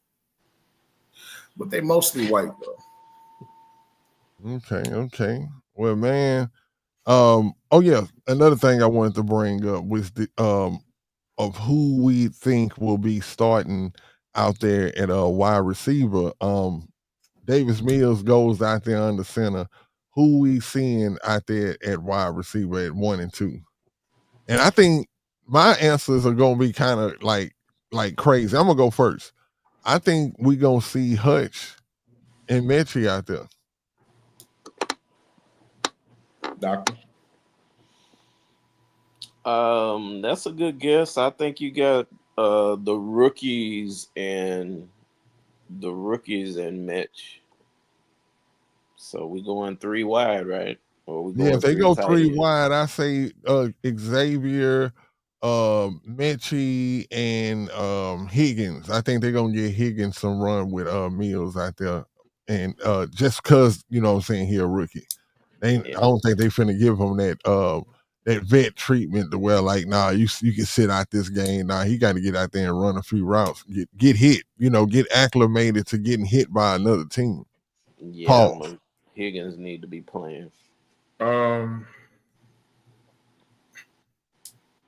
but they mostly white though. okay. Well, man, oh yeah, another thing I wanted to bring up was the of who we think will be starting out there at a wide receiver. Davis Mills goes out there under center. Who we seeing out there at wide receiver at 1 and 2? And I think my answers are gonna be kind of like crazy. I'm gonna go first. I think we gonna see Hutch and Mechie out there. Doctor. That's a good guess. I think you got the rookies and Mitch. So we going 3 wide, right? Or we Yeah, going if they 3 go tight three ends? wide, I say Xavier, Mechie, and Higgins. I think they're gonna get Higgins some run with Mills out there. And just cause, you know what I'm saying, he a rookie. I don't think they finna give him that vet treatment to where like, nah, you can sit out this game. Nah, he got to get out there and run a few routes, get hit, get acclimated to getting hit by another team. Yeah, Pause. Higgins need to be playing.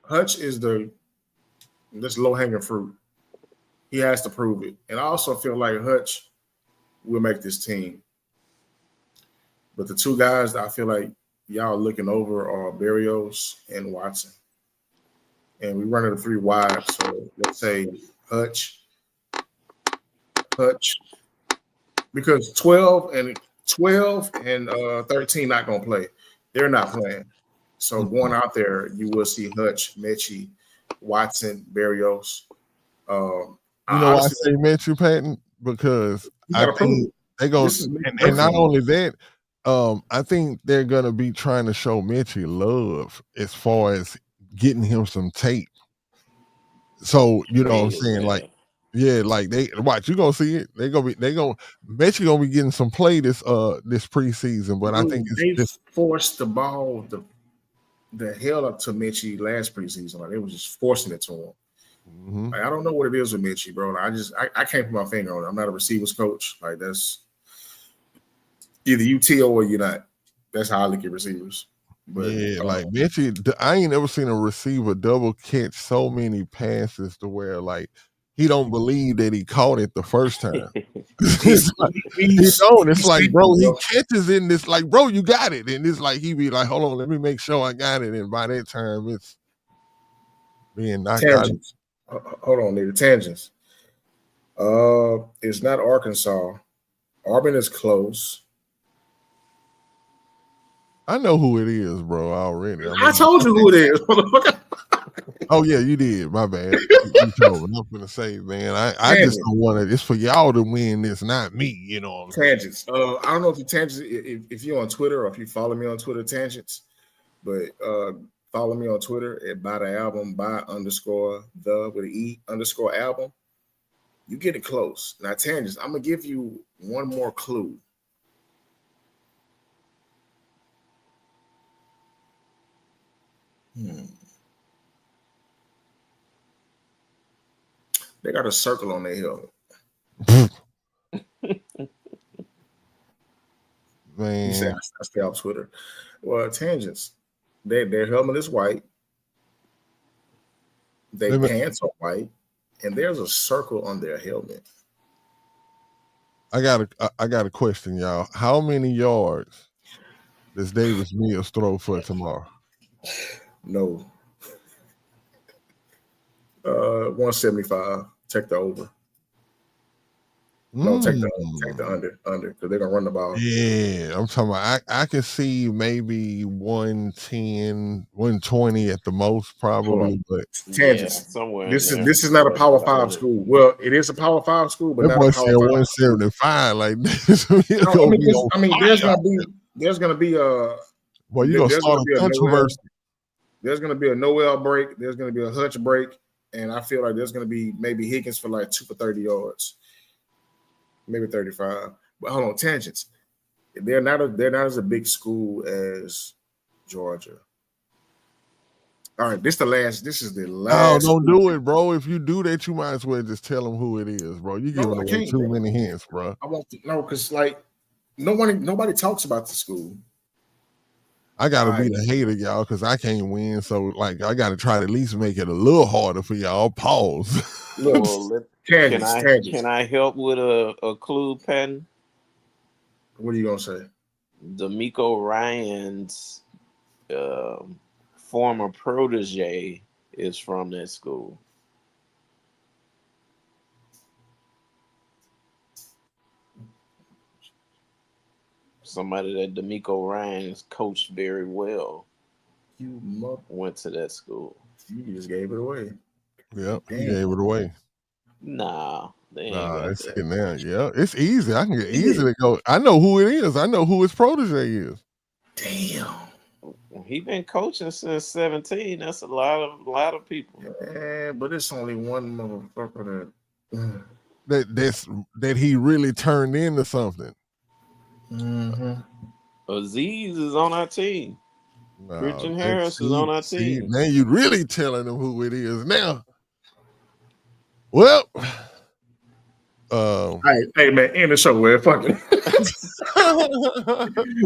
Hutch is this low hanging fruit. He has to prove it, and I also feel like Hutch will make this team. But the two guys that I feel like y'all looking over are Berrios and Watson. And we run it a 3 wide. So let's say Hutch, because 12 and 13 not gonna play. They're not playing. So going out there, you will see Hutch, Mechie, Watson, Berrios. I say Metro Patton because I think they're gonna, and not only that, I think they're gonna be trying to show Mitchie love as far as getting him some tape. So you know what I'm saying, like, yeah, like they watch, you gonna see it. Mitchie gonna be getting some play this preseason, but I think they it's forced the ball the hell up to Mitchie last preseason. Like they was just forcing it to him. Mm-hmm. Like, I don't know what it is with Mitchie, bro. I can't put my finger on it. I'm not a receivers coach. Like that's either you TO or you're not. That's how I look at receivers. But yeah, like Mitchie, I ain't ever seen a receiver double catch so many passes to where like he don't believe that he caught it the first time. It's like, he don't. It's like, bro, he catches in this, like, bro, you got it. And it's like he be like, hold on, let me make sure I got it. And by that time, it's being knocked tangents. Hold on, the tangents. It's not Arkansas. Auburn is close. I know who it is, bro, already. I told you who it is. Oh, yeah, you did. My bad. You told me. I'm going to say, man, I just don't want to. It's for y'all to win this, not me. You know what I'm tangents. I don't know if you tangents, if you're on Twitter or if you follow me on Twitter, tangents, but follow me on Twitter at by the album, by_the with an E_album. You get it close. Now, tangents, I'm going to give you one more clue. They got a circle on their helmet. Man. You say I stay off Twitter. Well, tangents. Their helmet is white. Their pants are white, and there's a circle on their helmet. I got a question, y'all. How many yards does Davis Mills throw for tomorrow? No. 175. Take the over. No, take the under because they're gonna run the ball. Yeah, I'm talking about. I can see maybe 110, 120 at the most, probably. But tangents. Yeah, somewhere. This is not a Power 5 school. Well, it is a Power 5 school, but not a Power 5. 175 like this. There's gonna be a. Well, you're gonna start a controversy. There's gonna be a Noel break. There's gonna be a Hutch break, and I feel like there's gonna be maybe Higgins for like 2 for 30 yards. maybe 35. But hold on, tangents. They're not as a big school as Georgia. All right, this is the Oh, last. don't do it, bro. If you do that, you might as well just tell them who it is, bro. You're No, giving I away can't, too bro. many hints, bro. I want to know because like nobody talks about the school. I gotta All be right, the hater, y'all, because I can't win. So, like, I gotta try to at least make it a little harder for y'all. Pause. look, Well, tangents. can I help with a clue, Patton? What are you gonna say? D'Amico Ryan's former protege is from that school. Somebody that D'Amico Ryan has coached very well You mother, went to that school. you just gave it away. Yep, he Damn. gave it away. Nah, they ain't Nah, got it's that. getting there. Yeah, it's easy. I can get easy Yeah. to go. I know who it is. I know who his protege is. Damn. He been coaching since 17. That's a lot of people. Yeah, but it's only one motherfucker that. That he really turned into something. Mm-hmm. Aziz is on our team. No, Christian Harris is on our team. now you really telling them who it is now. Well, Hey man, end the show, man. Fuck it.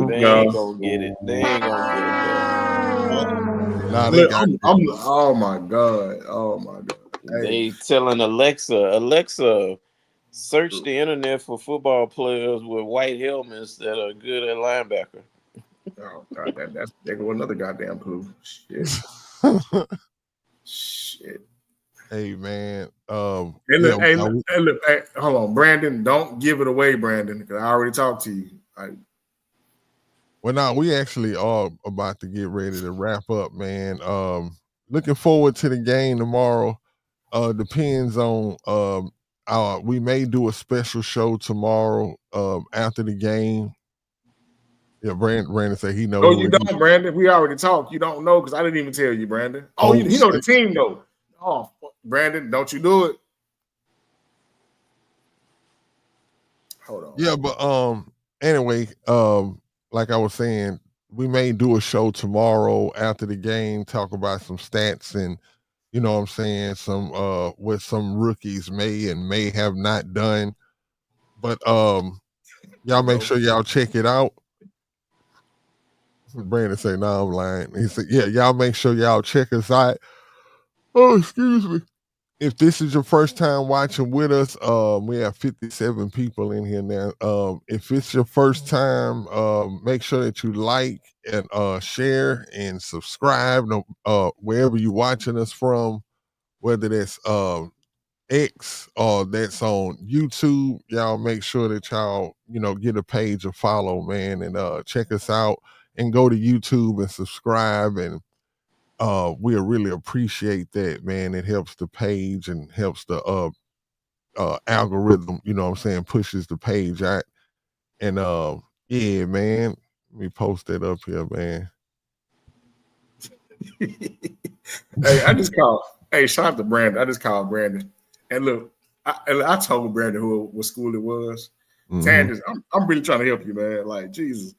They No. ain't gonna get it. They ain't gonna get it though. nah, they Look, got oh my god. Oh my god. Hey, They telling Alexa, search the internet for football players with white helmets that are good at linebacker. oh god, that's there go another goddamn clue. Shit. Hey man, Hey, yeah. look, hey, hold on, Brandon. Don't give it away, Brandon, because I already talked to you. Well, now we actually are about to get ready to wrap up, man. Looking forward to the game tomorrow. Depends on we may do a special show tomorrow after the game. Yeah, Brandon said he know Oh, who you it is. don't, Brandon. We already talked. You don't know because I didn't even tell you, Brandon. Oh, you know the team though. Oh, Brandon, don't you do it? Hold on. Yeah, but anyway, like I was saying, we may do a show tomorrow after the game, talk about some stats and you know what I'm saying, some what some rookies may have not done. But y'all make sure y'all check it out. Brandon say, no, I'm lying. He said, yeah, y'all make sure y'all check us out. Oh, excuse me. If this is your first time watching with us, we have 57 people in here now. If it's your first time, make sure that you like and share and subscribe wherever you're watching us from, whether that's X or that's on YouTube. Y'all make sure that y'all, get a page or follow, man, and check us out and go to YouTube and subscribe and we'll really appreciate that, man. It helps the page and helps the algorithm, you know what I'm saying, pushes the page out. And yeah, man, let me post that up here, man. Hey, I just called. Hey, shout out to Brandon. I just called Brandon. And look, I told Brandon what school it was. Tangents, I'm really trying to help you, man. Like, Jesus.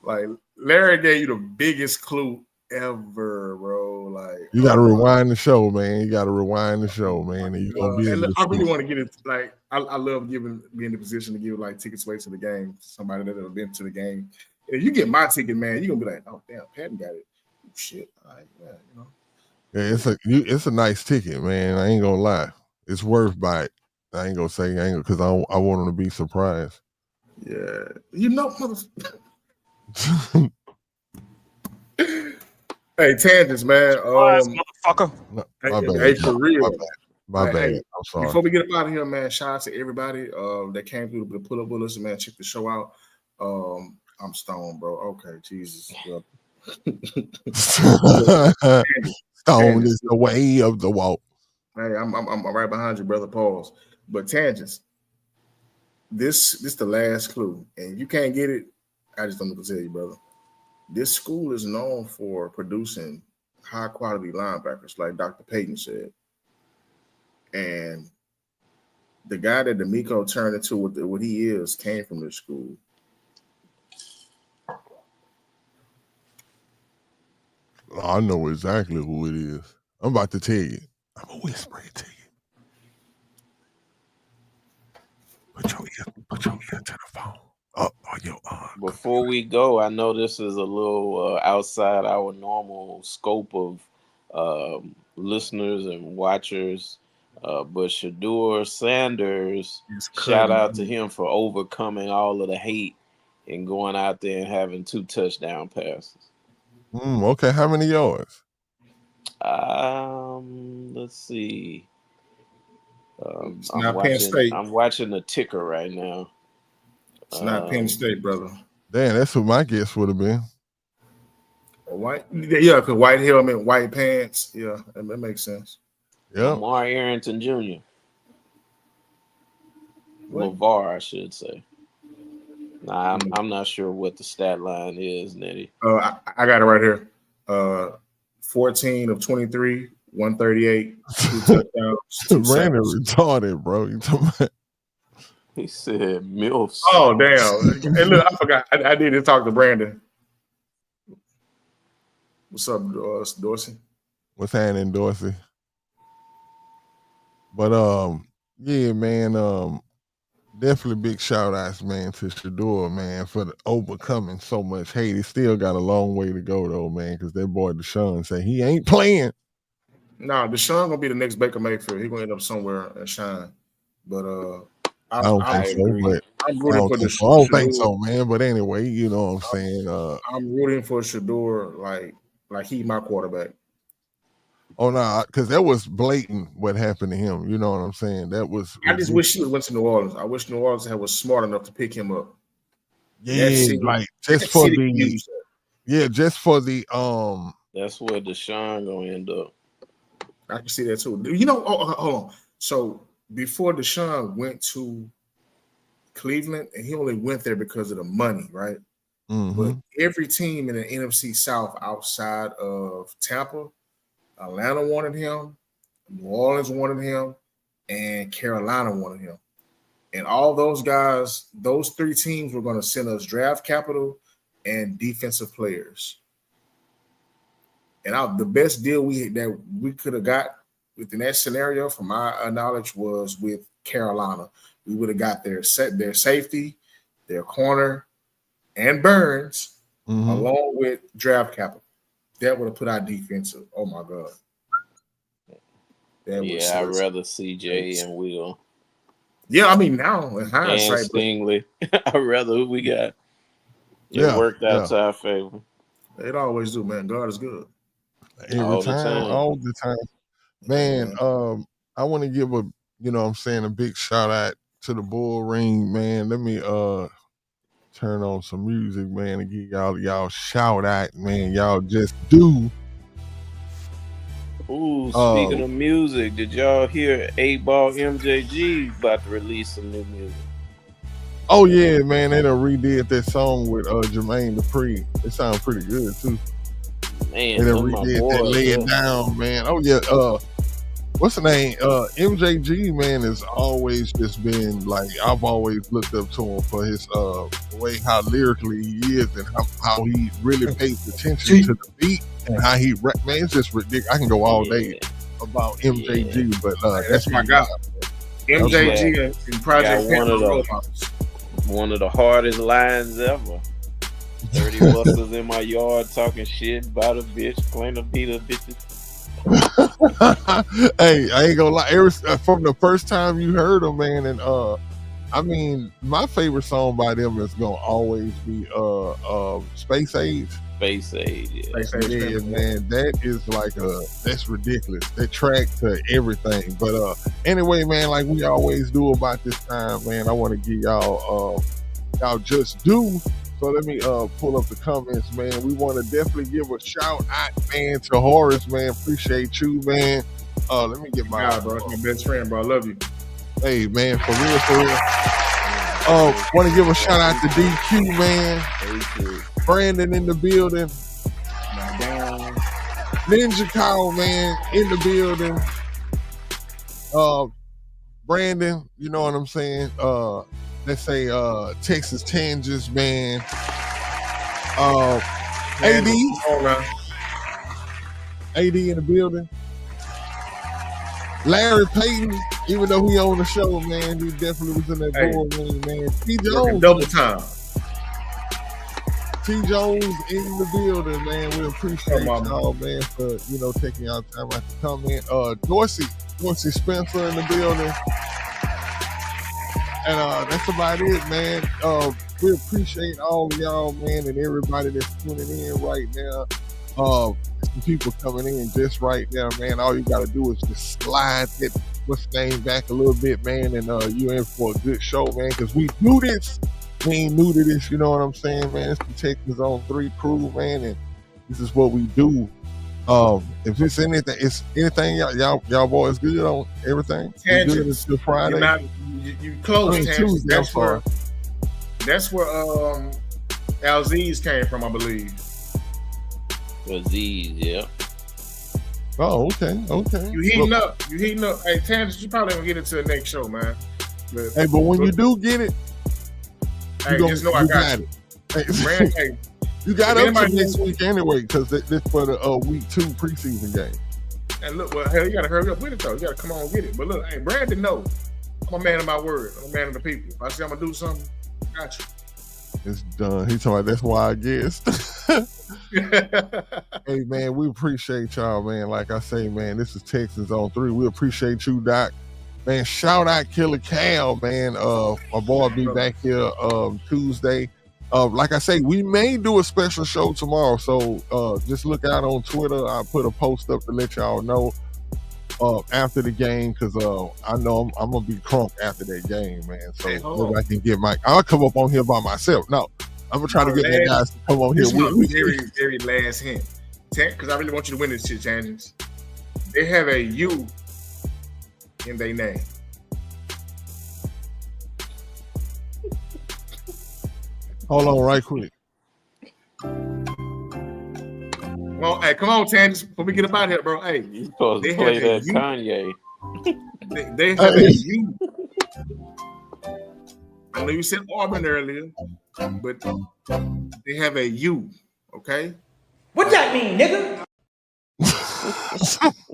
Like, Larry gave you the biggest clue ever, bro. Like, you gotta rewind the show, man. You gotta rewind the show, man. And you're gonna be able look, to I really see. want to get it. Like, I love being in the position to give like tickets away to the game. Somebody that have been to the game. If you get my ticket, man, you're gonna be like, oh damn, Patton got it. Oh, shit. All right, yeah, you know. Yeah, it's a nice ticket, man. I ain't gonna lie. It's worth by it. I ain't gonna say because I want them to be surprised. Yeah, you know, motherfucker. Hey, tangents, man. Motherfucker. My bad. Hey, for real. My bad. Hey, I'm sorry. before we get up out of here, man, shout out to everybody that came through to pull up with us, man. Check the show out. I'm stoned, bro. Okay, Jesus. Stone is the way of the walk. Hey, I'm right behind you, brother. Pause. But tangents. This the last clue, and you can't get it. I just don't know what to tell you, brother. This school is known for producing high quality linebackers, like Dr. Payton said. And the guy that D'Amico turned into what he is came from this school. I know exactly who it is. I'm about to tell you. I'm gonna whisper it to you. Put your ear to the phone. Before we go, I know this is a little outside our normal scope of listeners and watchers, but Shador Sanders, shout out to him for overcoming all of the hate and going out there and having 2 touchdown passes. Okay, how many yards? Let's see. It's not Penn State. I'm watching the ticker right now. It's not Penn State, brother. Damn, that's what my guess would have been. Yeah, because white helmet, white pants. Yeah, that makes sense. Yeah. Lamar Arrington Jr. LeVar, I should say. Nah, I'm not sure what the stat line is, Nettie. I got it right here. 14 of 23, 138, 2 touchdowns. 2 Brandon retarded, bro. You talking about? He said MILFs. Oh, damn. Hey, look, I forgot. I need to talk to Brandon. What's up, Dorsey? What's happening, Dorsey? But yeah, man, definitely big shout outs, man, to Shador, man, for overcoming so much hate. He still got a long way to go though, man, because that boy Deshaun said he ain't playing. No, Deshaun gonna be the next Baker Mayfield. He's gonna end up somewhere and shine. But I don't think so, but I'm rooting for Shador. I don't think so, man. But anyway, you know what I'm saying. I'm rooting for Shador like he my quarterback. Oh no, because that was blatant what happened to him. You know what I'm saying? That was. I just wish he went to New Orleans. I wish New Orleans was smart enough to pick him up. Yeah, like just for the. Yeah, just for the. That's where Deshaun gonna end up. I can see that too. You know, hold on. So before Deshaun went to Cleveland, and he only went there because of the money, right? Mm-hmm. But every team in the NFC South outside of Tampa, Atlanta wanted him, New Orleans wanted him, and Carolina wanted him. And all those guys, those 3 teams were going to send us draft capital and defensive players. And the best deal we could have got within that scenario, from my knowledge, was with Carolina. We would have got their safety, their corner, and Burns, along with draft capital. That would have put our defense up. Oh my God. I'd rather CJ and Will. Yeah, I mean now in hindsight, and Stingley. I'd rather who we got. It worked out to our favor. It always do, man. God is good. All the time. Man, I want to give a big shout out to the Bull Ring, man. Let me turn on some music, man, and give y'all shout out, man. Y'all just do. Ooh, speaking of music, did y'all hear 8-Ball MJG about to release some new music? Oh yeah, man, they done redid that song with Jermaine Dupri. It sounds pretty good too. Man, they done redid that Lay It Down, man. Oh yeah, what's the name? MJG, man, has always just been like, I've always looked up to him for his way how lyrically he is and how he really pays attention to the beat and how he rap. Man, it's just ridiculous. I can go all day about MJG, but that's my guy. MJG and Project one of the hardest lines ever. 30 busters in my yard talking shit about a bitch, claim to be the bitches. Hey, I ain't gonna lie. From the first time you heard them, man, and I mean, my favorite song by them is gonna always be Space Age. Space Age, yeah. Yeah, man, that is like that's ridiculous. That track to everything. But anyway, man, like we always do about this time, man, I want to give y'all just do. So let me pull up the comments, man. We want to definitely give a shout out, man, to Horace, man. Appreciate you, man. Let me get my bro. That's my best friend, bro. I love you. Hey, man, for real. Want to give a shout out to DQ, man. Brandon in the building. Ninja Kyle, man, in the building. Brandon, you know what I'm saying? Let's say Texas Tangents, man. AD. AD in the building. Larry Payton, even though he on the show, man, he definitely was in that boardroom, man. T. Jones. Double time. T. Jones in the building, man. We appreciate y'all, man, for, taking y'all time out to come in. Dorsey Spencer in the building. And that's about it, man. We appreciate all of y'all, man, and everybody that's tuning in right now. Some people coming in just right now, man. All you got to do is just slide that name back a little bit, man, and you're in for a good show, man, because we do this. We ain't new to this, you know what I'm saying, man? It's the Texans on 3 crew, man, and this is what we do. If it's anything, y'all boys good on everything? Good until Friday? You close Tuesday. That's where Alziz came from, I believe. Aziz, yeah. Oh, okay. You heating up. Hey, Tangents, you probably gonna get into the next show, man. But when you do get it, just know I got you. Hey, you got up to next week anyway, because this for the week 2 preseason game. And look, well, hell, you gotta hurry up with it though. You gotta come on and get it. But look, hey, Brandon, no, I'm a man of my word. I'm a man of the people. If I say I'm gonna do something, I got you. It's done. He told me that's why I guessed. Hey, man, we appreciate y'all, man. Like I say, man, this is Texans on 3. We appreciate you, Doc. Man, shout out Killer Cal, man. My boy will be back here Tuesday. Like I say, we may do a special show tomorrow, so just look out on Twitter. I'll put a post up to let y'all know after the game, because I know I'm gonna be crunk after that game, man. So maybe I can get I'll come up on here by myself. No, I'm gonna try to get the guys to come on here with me. Very, very last hint, because I really want you to win this shit, Tangents. They have a U in their name. Hold on, right quick. Come on, Tangents, before we get up out of here, bro. Hey, you supposed to play that Kanye. They have a U. I know you said Auburn earlier, but they have a U. Okay. What that mean, nigga?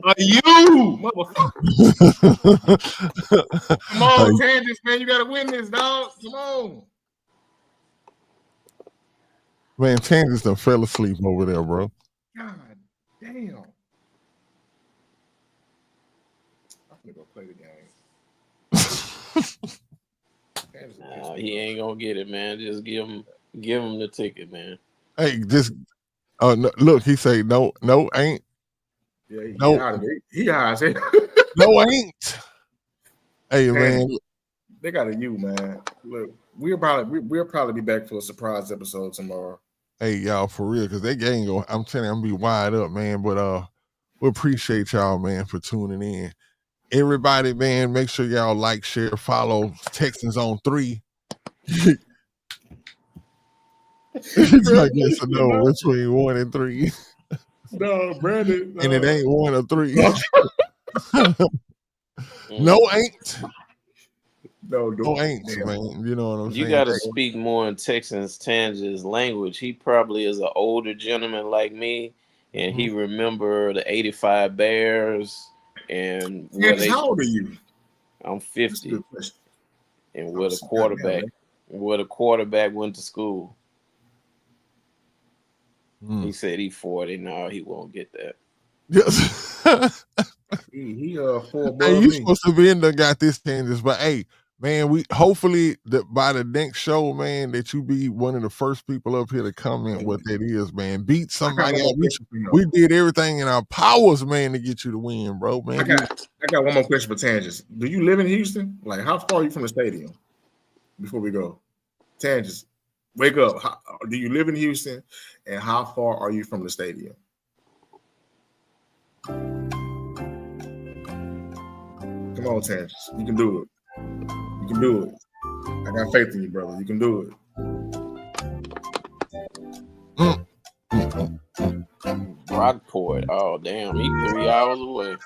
A U, motherfucker. Come on, Tangents, man. You gotta win this, dog. Come on. Man, Tangents done fell asleep over there, bro. God damn. I'm gonna go play the game. Nah, he ain't gonna get it, man. Just give him the ticket, man. Hey, just no, look, he say no, ain't. Yeah, he high. No, ain't. Hey, man, they got a U, man. Look, we'll probably be back for a surprise episode tomorrow. Hey, y'all, for real, because that game I'm telling you, I'm gonna be wide up, man. But we appreciate y'all, man, for tuning in. Everybody, man, make sure y'all like, share, follow Texans on 3. I guess I know between 1 and 3. No, Brandon. And it ain't 1 or 3. No, ain't. No, ain't, man. You know what I'm saying? You got to speak more in Texans Tangents language. He probably is an older gentleman like me, and he remember the '85 Bears and how old are you? I'm 50. And where the quarterback went to school. He said he 40. No, he won't get that. Yes. he 4 Hey, you supposed to be in the got this Tangents, but hey, man, we hopefully by the next show, man, that you be one of the first people up here to comment what that is, man. Beat somebody out. We did everything in our powers, man, to get you to win, bro, man. I got one more question for Tangents. Do you live in Houston? Like, how far are you from the stadium? Before we go, Tangents, wake up. Do you live in Houston? And how far are you from the stadium? Come on, Tangents. You can do it. You can do it. I got faith in you, brother. You can do it. Rockport. Oh, damn. He's 3 hours away.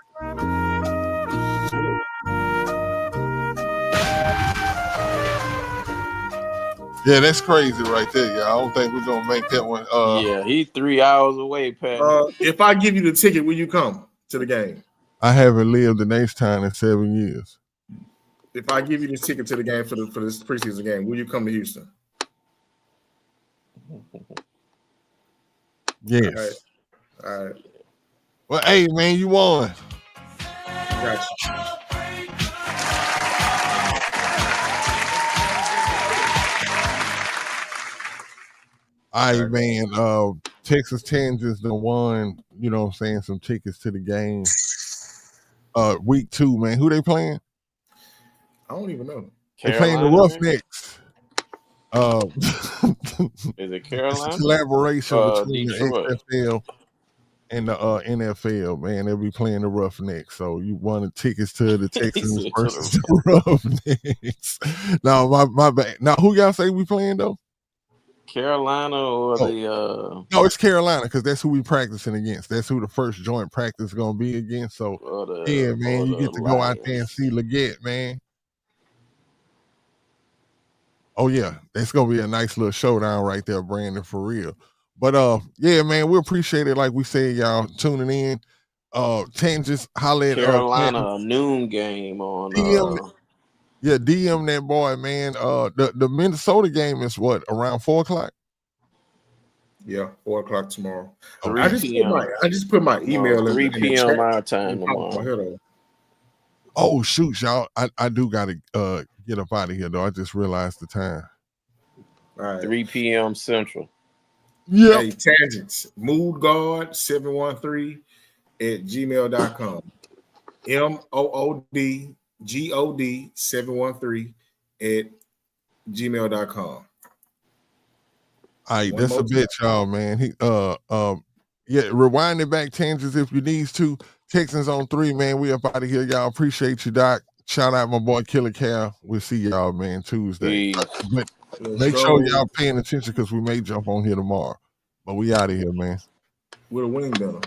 Yeah, that's crazy right there. Yeah, I don't think we're gonna make that one. Yeah, he's 3 hours away, Pat. If I give you the ticket, will you come to the game? I haven't lived in H-Town in 7 years. If I give you the ticket to the game for this preseason game, will you come to Houston? Yes. All right. Well, hey man, you won. Gotcha. All right, man. Texas Tangents done won, you know what I'm saying, some tickets to the game. Week 2, man. Who they playing? I don't even know. They playing the Roughnecks. Is it Carolina? It's a collaboration between Detroit. the XFL and the NFL, man. They'll be playing the Roughnecks. So you won the tickets to the Texans versus the Roughnecks. No, my bad. Now, who y'all say we playing though? Carolina or the No, it's Carolina because that's who we practicing against. That's who the first joint practice is gonna be against. So yeah, man, you get to go out there and see Leggett, man. Oh yeah, it's gonna be a nice little showdown right there, Brandon, for real. But yeah, man, we appreciate it. Like we said, y'all tuning in. Tangents, holla at Carolina a noon game on DM that boy, man. The Minnesota game is what, around 4:00? Yeah, 4:00 tomorrow. 3 p.m. I just put my email 3 in p.m. our time tomorrow. Oh shoot, y'all! I do gotta get up out of here though. I just realized the time. All right. 3 p.m. Central. Yeah. Hey, Tangents, moodgod713@gmail.com. moodgod713@gmail.com. All right, that's a bit, y'all, man. Yeah, rewind it back, Tangents, if you need to. Texans on 3, man. We up out of here, y'all. Appreciate you, Doc. Shout out my boy Killer Cal. We'll see y'all, man, Tuesday. But make sure y'all paying attention because we may jump on here tomorrow. But we out of here, man. With a wing gunner.